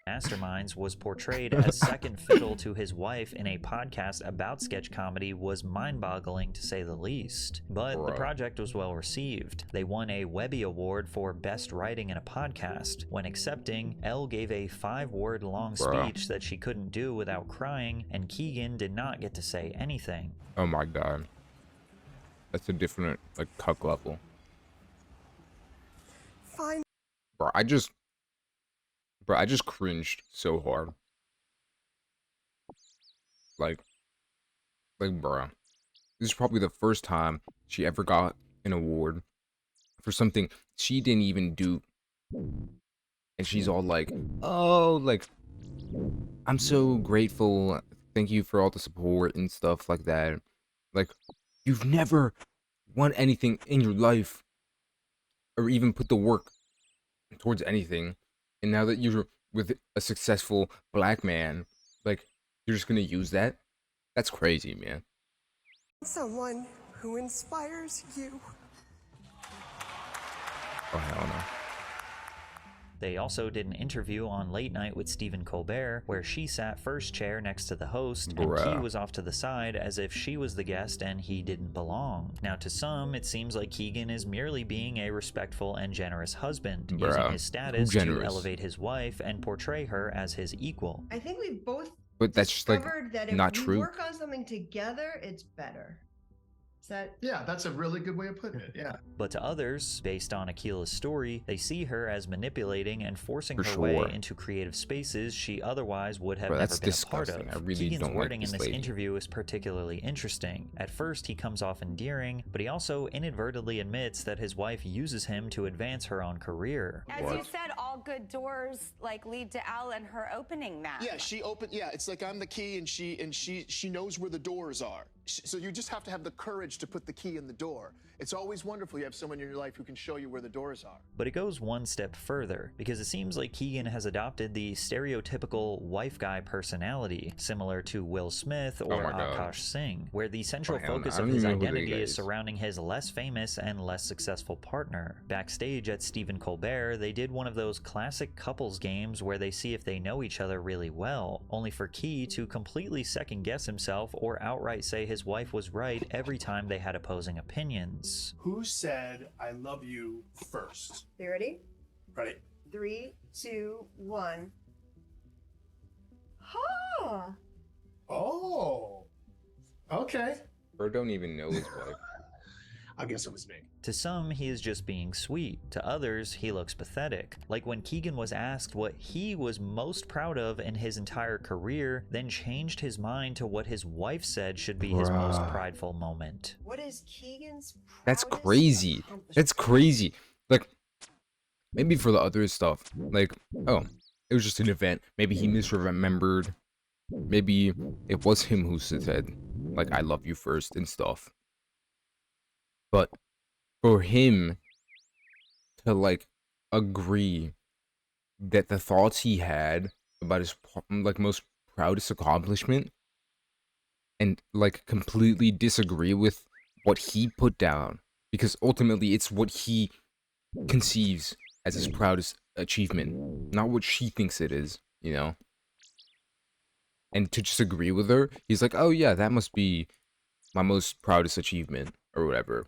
masterminds was portrayed as second fiddle to his wife in a podcast about sketch comedy was mind-boggling to say the least. But the project was well received. They won a Webby Award for Best Writing in a Podcast. When accepting, Elle gave a 5-word long speech that she couldn't do without crying, and Keegan did not get to say anything. Oh my god. That's a different like cuck level. Fine. Bro, I just cringed so hard. Like, bro. This is probably the first time she ever got an award for something she didn't even do. And she's all like, oh, like, I'm so grateful. Thank you for all the support and stuff like that. Like, you've never won anything in your life or even put the work towards anything. And now that you're with a successful black man, like, you're just gonna use that? That's crazy, man. Someone who inspires you. Oh, hell no. They also did an interview on Late Night with Stephen Colbert, where she sat first chair next to the host, and Key was off to the side as if she was the guest and he didn't belong. Now, to some, it seems like Keegan is merely being a respectful and generous husband, using his status to elevate his wife and portray her as his equal. I think we've both that's just like that if not we true. work on something together, it's better. Yeah, that's a really good way of putting it, yeah. But to others, based on Akila's story, they see her as manipulating and forcing her sure. way into creative spaces she otherwise would have never been a part of. I really Keegan's don't wording like in this interview is particularly interesting. At first, he comes off endearing, but he also inadvertently admits that his wife uses him to advance her own career. As you said, all good doors like lead to Elle and her opening that. Yeah, it's like I'm the key and she knows where the doors are. So you just have to have the courage to put the key in the door. It's always wonderful you have someone in your life who can show you where the doors are. But it goes one step further, because it seems like Keegan has adopted the stereotypical wife guy personality, similar to Will Smith or Akash Singh, where the central focus of his identity is surrounding his less famous and less successful partner. Backstage at Stephen Colbert, they did one of those classic couples games where they see if they know each other really well, only for Key to completely second guess himself or outright say his wife was right every time they had opposing opinions. Who said I love you first? You ready? Ready. 3, 2, 1. Huh. Oh. Okay. Bro don't even know his wife. I guess it was me. To some, he is just being sweet. To others, he looks pathetic. Like when Keegan was asked what he was most proud of in his entire career, then changed his mind to what his wife said should be his most prideful moment. What is Keegan's That's crazy. That's crazy. Like, maybe for the other stuff, like, oh, it was just an event. Maybe he misremembered. Maybe it was him who said, like, I love you first and stuff. But for him to like agree that the thoughts he had about his like most proudest accomplishment and like completely disagree with what he put down, because ultimately it's what he conceives as his proudest achievement, not what she thinks it is, you know? And to just agree with her, he's like, oh yeah, that must be my most proudest achievement, or whatever.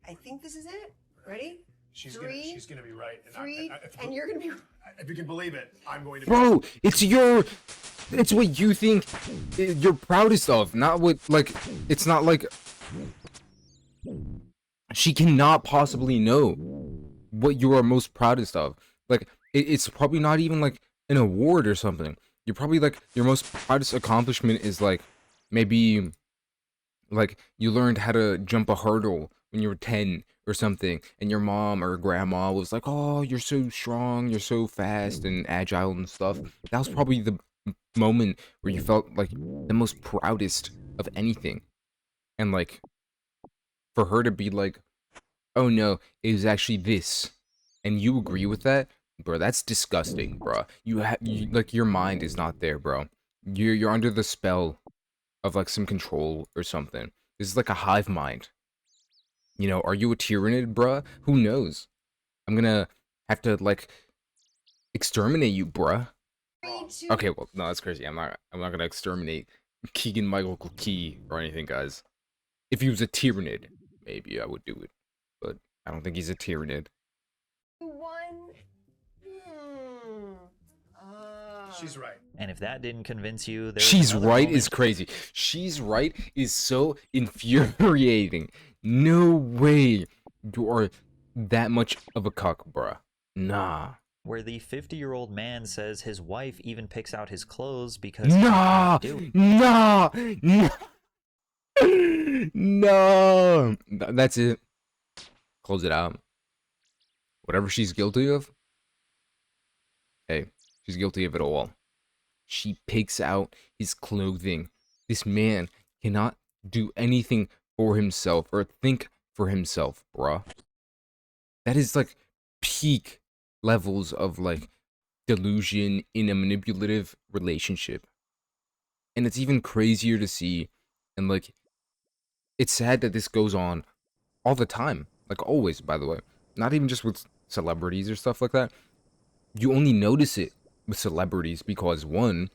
I think this is it. Ready? She's Three, gonna be right. three, and you're gonna be. If you can believe it, I'm going to. Bro, it's what you think you're proudest of, not what, like, it's not like, she cannot possibly know what you are most proudest of. Like, it's probably not even like an award or something. You're probably like, your most proudest accomplishment is like, maybe, like, you learned how to jump a hurdle when you were 10 or something, and your mom or grandma was like, oh, you're so strong, you're so fast and agile and stuff. That was probably the moment where you felt like the most proudest of anything. And like, for her to be like, oh no, it was actually this, and you agree with that, bro, that's disgusting, bro. Like, your mind is not there, bro. You're under the spell of like some control or something. This is like a hive mind. You know, are you a tyrannid, bruh? Who knows? I'm gonna have to like exterminate you, bruh. Okay, well, no, that's crazy. I'm not gonna exterminate Keegan Michael Key or anything, guys. If he was a tyrannid, maybe I would do it, but I don't think he's a tyrannid. One. She's right. And if that didn't convince you, there's She's another right moment. is crazy. She's right is so infuriating. No way you are that much of a cuck, bruh. Nah. Where the 50-year-old man says his wife even picks out his clothes because Nah, he can't do it. nah, nah, no. That's it. Close it out. Whatever she's guilty of, hey, she's guilty of it all. She picks out his clothing. This man cannot do anything for himself or think for himself, bruh. That is like peak levels of like delusion in a manipulative relationship. And it's even crazier to see, and like, it's sad that this goes on all the time, like always, by the way, not even just with celebrities or stuff like that. You only notice it with celebrities because, one,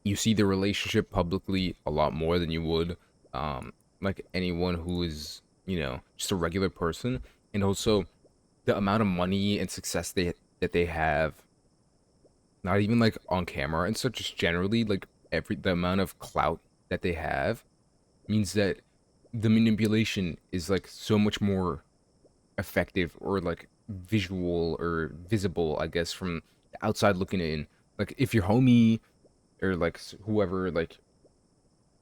you see the relationship publicly a lot more than you would like anyone who is, you know, just a regular person. And also the amount of money and success that they have, not even like on camera and such, just generally, like the amount of clout that they have means that the manipulation is like so much more effective, or like visual or visible, I guess, from the outside looking in. Like, if your homie or like whoever like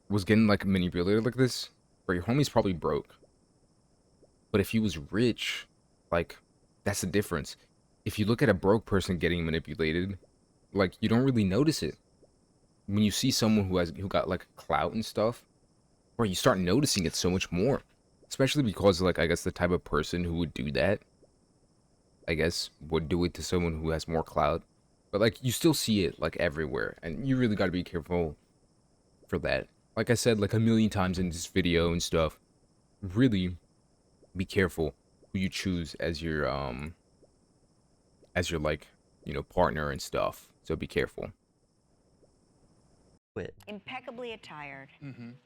was getting like manipulated like this, or your homie's probably broke. But if he was rich, like, that's the difference. If you look at a broke person getting manipulated, like, you don't really notice it. When you see someone who got like clout and stuff, bro, you start noticing it so much more. Especially because, like, I guess the type of person who would do that, I guess, would do it to someone who has more clout. But like, you still see it like everywhere, and you really got to be careful for that. Like I said like a million times in this video and stuff, really be careful who you choose as your like, you know, partner and stuff. So be careful. Impeccably attired.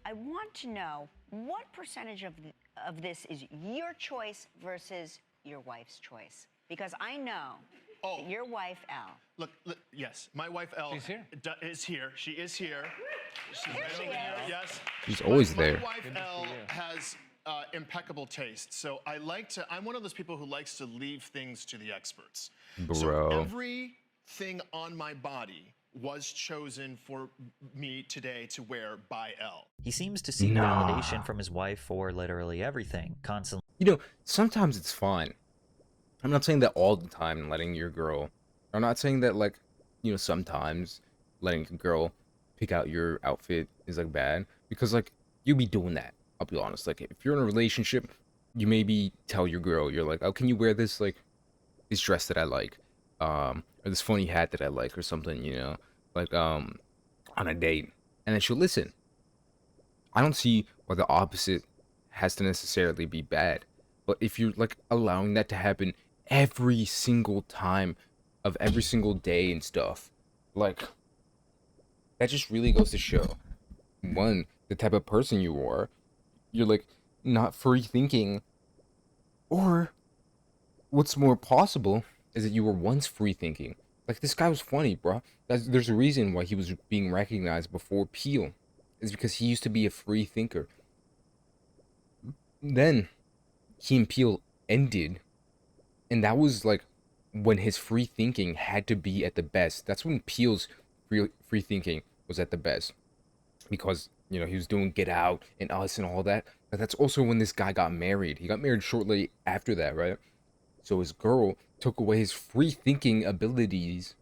I want to know what percentage of this is your choice versus your wife's choice, because I know that your wife Elle. Look, yes, my wife Elle is here. She is here. She's Here she is. Yes. She's always there. My wife Elle has impeccable taste. So I'm one of those people who likes to leave things to the experts. Bro. So everything on my body was chosen for me today to wear by Elle. He seems to seek validation from his wife for literally everything, constantly. You know, sometimes it's fine. I'm not saying that all the time letting your girl, I'm not saying that, like, you know, sometimes letting a girl pick out your outfit is like bad, because like, you be doing that. I'll be honest. Like, if you're in a relationship, you maybe tell your girl, you're like, oh, can you wear this, like, this dress that I like, or this funny hat that I like, or something, you know, like, on a date, and then she'll listen. I don't see why the opposite has to necessarily be bad. But if you're like allowing that to happen every single time of every single day and stuff, like that just really goes to show one, the type of person you are. You're like not free thinking, or what's more possible is that you were once free thinking. Like this guy was funny, bro. There's a reason why he was being recognized before Peele. Is because he used to be a free thinker. Then he and Peele ended, and that was like when his free thinking had to be at the best. That's when Peele's free thinking was at the best, because you know he was doing Get Out and Us and all that. But that's also when this guy got married. He got married shortly after that, right? So his girl took away his free thinking abilities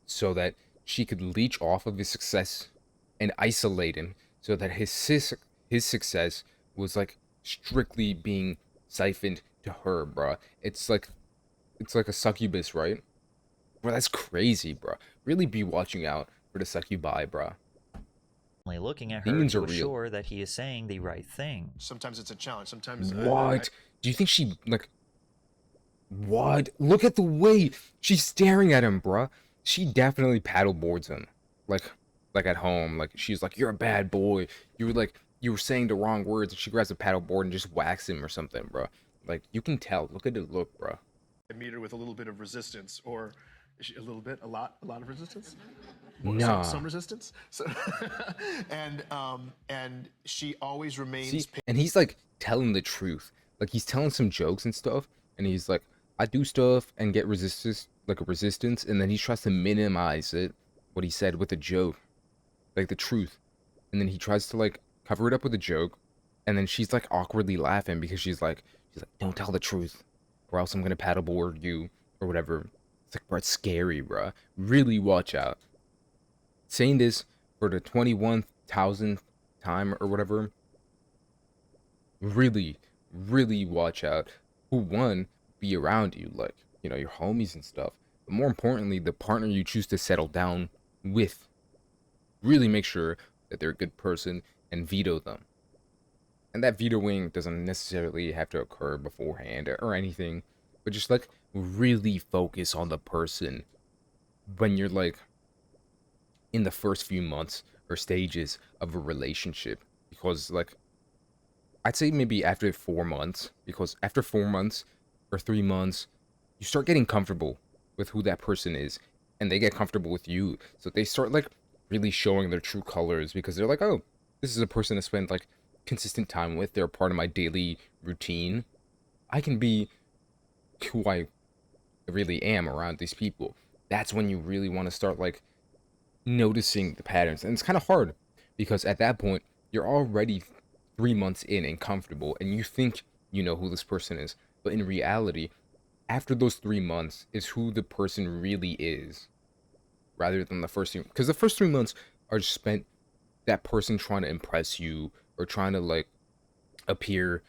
so that she could leech off of his success and isolate him, so that his success was like strictly being siphoned to her, bruh. It's like a succubus, right? Bro, that's crazy, bruh. Really be watching out for the succubi, bruh. Looking at her Demons are to real. assure that he is saying the right thing. Sometimes it's a challenge. Sometimes. What? Do you think she like? What? Look at the way she's staring at him, bruh. She definitely paddle boards him, like at home. Like she's like, "You're a bad boy. You were saying the wrong words." And she grabs a paddle board and just whacks him or something, bruh. Like you can tell. Look at it, look, bruh. I meet her with a little bit of resistance, or is she a little bit, a lot of resistance. Nah. Some resistance. So, and she always remains. See, and he's like telling the truth. Like he's telling some jokes and stuff, and he's like, I do stuff and get resistance, like a resistance, and then he tries to minimize it, what he said, with a joke, like the truth, and then he tries to like cover it up with a joke, and then she's like awkwardly laughing because she's like, don't tell the truth, or else I'm gonna paddleboard you or whatever. It's like, bro, it's scary, bro. Really watch out. Saying this for the 21,000th time or whatever. Really, really watch out who one be around you, like, you know, your homies and stuff. But more importantly, the partner you choose to settle down with. Really make sure that they're a good person and veto them. And that vetoing doesn't necessarily have to occur beforehand or anything, but just like really focus on the person when you're like in the first few months or stages of a relationship. Because like I'd say maybe after 4 months, because after 4 months or 3 months, you start getting comfortable with who that person is, and they get comfortable with you. So they start like really showing their true colors, because they're like, oh, this is a person to spend like consistent time with. They're a part of my daily routine. I can be who I really am around these people. That's when you really want to start like noticing the patterns. And it's kind of hard because at that point you're already 3 months in and comfortable, and you think you know who this person is, but in reality, after those 3 months is who the person really is, rather than the first 3, because the first 3 months are just spent that person trying to impress you or trying to like appear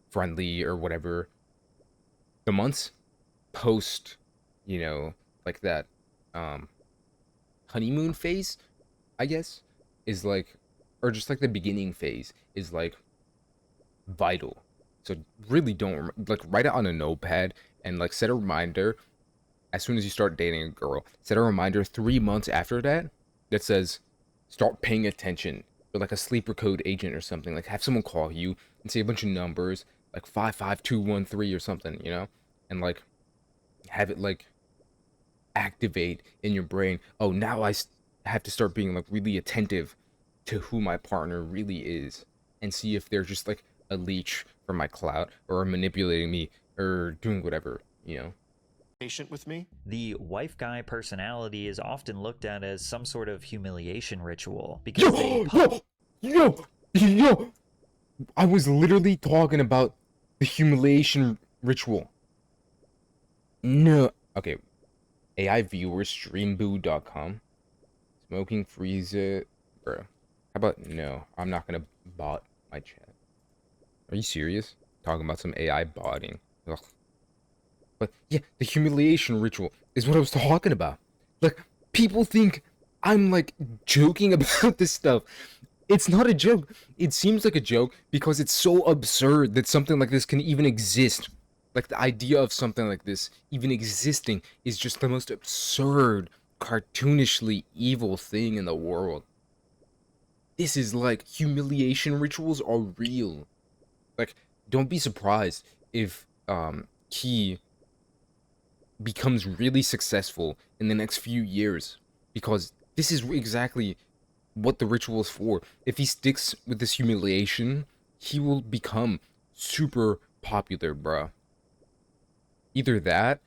friendly or whatever. The months post, you know, like that honeymoon phase, I guess, is like, or just like the beginning phase is like vital. So really don't like write it on a notepad and like set a reminder as soon as you start dating a girl. Set a reminder 3 months after that that says start paying attention, or like a sleeper code agent or something. Like have someone call you and say a bunch of numbers like 55213 or something, you know, and like have it like activate in your brain. Oh, now I have to start being like really attentive to who my partner really is, and see if they're just like a leech for my clout or manipulating me or doing whatever, you know. Patient with me. The wife guy personality is often looked at as some sort of humiliation ritual because yo, I was literally talking about the humiliation ritual. No, okay. AI viewers, streamboo.com. Smoking freezer, bro. How about no? I'm not gonna bot my chat. Are you serious? Talking about some AI botting. Ugh. But yeah, the humiliation ritual is what I was talking about. Like, people think I'm like joking about this stuff. It's not a joke. It seems like a joke because it's so absurd that something like this can even exist. Like, the idea of something like this even existing is just the most absurd, cartoonishly evil thing in the world. This is like, humiliation rituals are real. Like, don't be surprised if Key becomes really successful in the next few years, because this is exactly what the ritual is for. If he sticks with this humiliation, he will become super popular, bruh. Either that,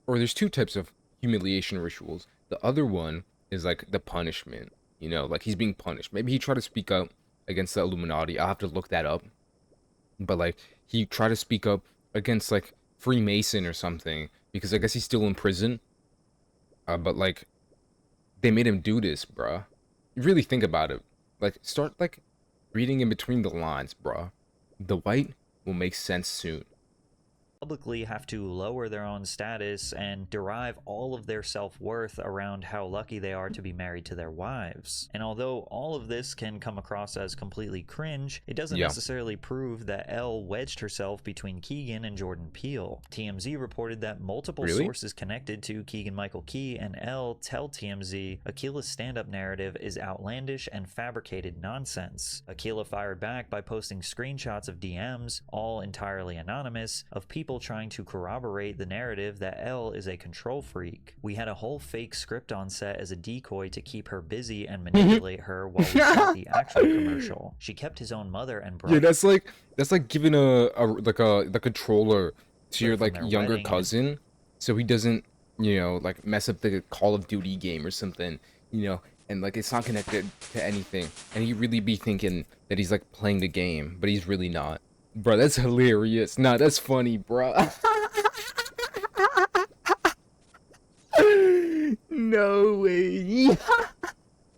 or there's two types of humiliation rituals. The other one is like the punishment, you know, like he's being punished. Maybe he tried to speak up against the Illuminati. I'll have to look that up. But like, he tried to speak up against like Freemason or something, because I guess he's still in prison. But like, they made him do this, bruh. Really think about it. Like, start like reading in between the lines, bruh. The white will make sense soon. Publicly have to lower their own status and derive all of their self-worth around how lucky they are to be married to their wives. And although all of this can come across as completely cringe, it doesn't necessarily prove that Elle wedged herself between Keegan and Jordan Peele. TMZ reported that multiple sources connected to Keegan-Michael Key and Elle tell TMZ Akila's stand-up narrative is outlandish and fabricated nonsense. Akila fired back by posting screenshots of DMs, all entirely anonymous, of people trying to corroborate the narrative that Elle is a control freak. We had a whole fake script on set as a decoy to keep her busy and manipulate her while we shot the actual commercial. She kept his own mother and brother. Yeah, that's like giving the controller to your like younger cousin, so he doesn't, you know, like mess up the Call of Duty game or something, you know, and like it's not connected to anything, and he really be thinking that he's like playing the game, but he's really not. Bro, that's hilarious. Nah, that's funny, bro. No way.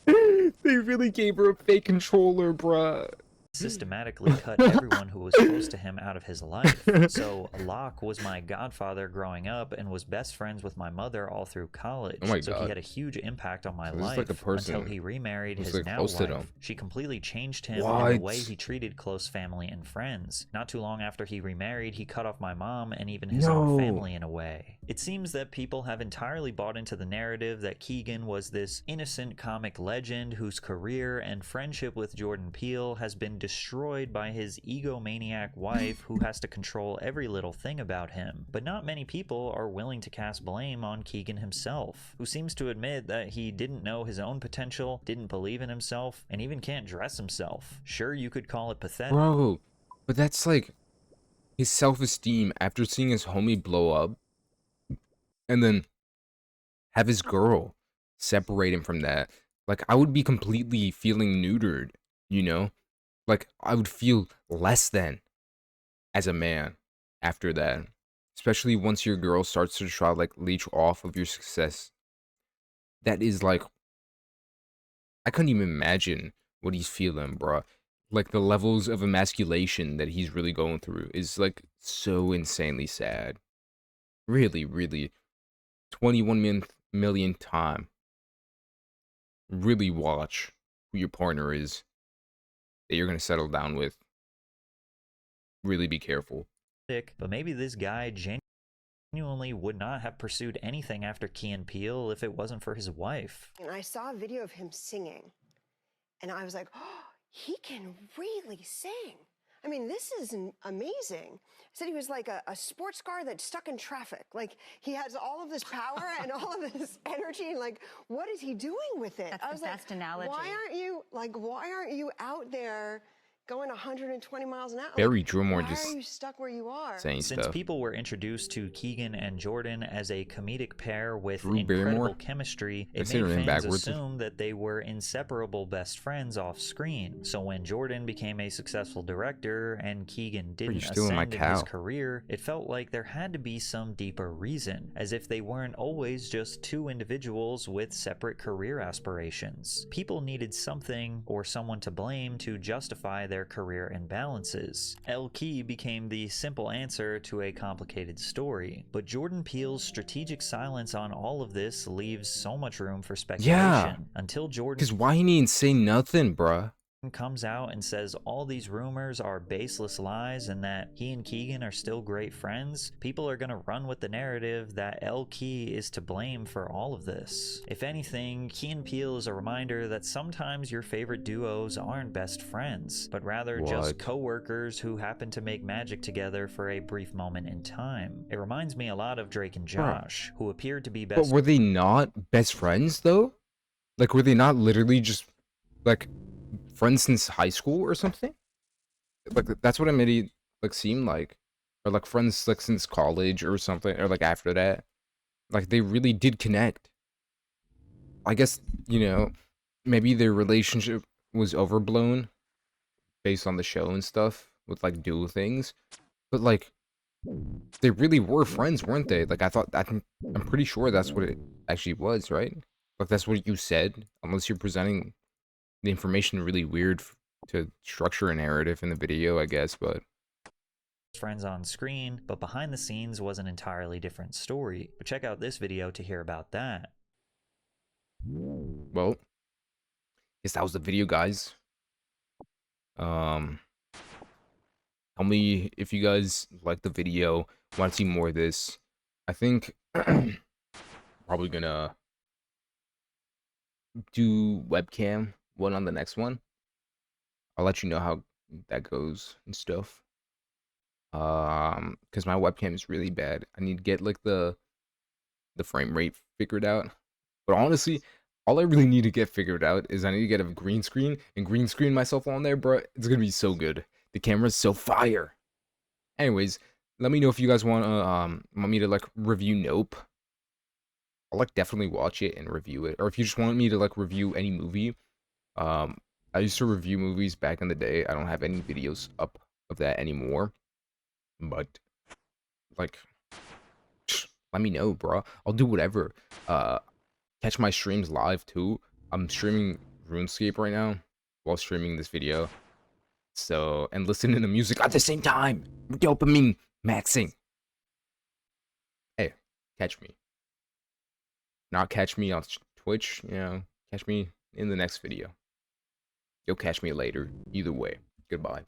They really gave her a fake controller, bruh. Systematically cut everyone who was close to him out of his life. So Locke was my godfather growing up and was best friends with my mother all through college. Oh my so God. he had a huge impact on my So this is life like a person until he remarried who's, his like, now close to wife. them. She completely changed him in What? the way he treated close family and friends. Not too long after he remarried, he cut off my mom and even his own family in a way. It seems that people have entirely bought into the narrative that Keegan was this innocent comic legend whose career and friendship with Jordan Peele has been destroyed by his egomaniac wife who has to control every little thing about him. But not many people are willing to cast blame on Keegan himself, who seems to admit that he didn't know his own potential, didn't believe in himself, and even can't dress himself. Sure, you could call it pathetic. Bro, but that's like his self-esteem after seeing his homie blow up, and then have his girl separate him from that. Like, I would be completely feeling neutered, you know? Like, I would feel less than as a man after that. Especially once your girl starts to try, like, leech off of your success. That is, like, I couldn't even imagine what he's feeling, bro. Like, the levels of emasculation that he's really going through is, like, so insanely sad. Really, really. 21 million time. Really watch who your partner is that you're going to settle down with. Really be careful. But maybe this guy genuinely would not have pursued anything after Key and Peele if it wasn't for his wife. And I saw a video of him singing, and I was like, oh, he can really sing. I mean, this is amazing. He said he was like a sports car that's stuck in traffic. Like, he has all of this power and all of this energy, and like, what is he doing with it? That's I was the like, best analogy. why aren't you out there going 120 miles an hour? Barry Drumore why just are you stuck where you are? saying Since stuff. people were introduced to Keegan and Jordan as a comedic pair with Drew incredible Barrymore? chemistry, I it say her made name fans backwards. assume that they were inseparable best friends off screen. So when Jordan became a successful director and Keegan didn't stealing my ascend in his cow? career, it felt like there had to be some deeper reason, as if they weren't always just two individuals with separate career aspirations. People needed something or someone to blame to justify their career imbalances. El Key became the simple answer to a complicated story, but Jordan Peele's strategic silence on all of this leaves so much room for speculation. Yeah. Until Jordan Because why he didn't say nothing, bruh? comes out and says all these rumors are baseless lies and that he and Keegan are still great friends, people are gonna run with the narrative that L. Key is to blame for all of this. If anything, Key and Peele is a reminder that sometimes your favorite duos aren't best friends, but rather just co-workers who happen to make magic together for a brief moment in time. It reminds me a lot of Drake and Josh, who appeared to be But best. were they not best friends though? Like, were they not literally just like friends since high school or something? Like, that's what it made it like seem like, or like friends like since college or something, or like after that. Like, they really did connect. I guess, maybe their relationship was overblown based on the show and stuff with like dual things, but like they really were friends, weren't they? Like, I'm pretty sure that's what it actually was, right? Like, that's what you said, unless you're presenting the information really weird to structure a narrative in the video, I guess. But friends on screen, but behind the scenes was an entirely different story. But check out this video to hear about that. well, guess that was the video, guys. Tell me if you guys like the video, want to see more of this. I think probably gonna do webcam one on the next one. I'll let you know how that goes and stuff. Because my webcam is really bad. I need to get like the frame rate figured out. But honestly, all I really need to get figured out is I need to get a green screen and green screen myself on there, bro. It's gonna be so good. The camera's so fire. Anyways, let me know if you guys want me to like review Nope. I'll like definitely watch it and review it. Or if you just want me to like review any movie, I used to review movies back in the day. I don't have any videos up of that anymore. But like, let me know, bro. I'll do whatever. Catch my streams live too. I'm streaming RuneScape right now while streaming this video. So, and listening to music at the same time. Dopamine maxing. Hey, catch me. Not catch me on Twitch, catch me in the next video. You'll catch me later. Either way, goodbye.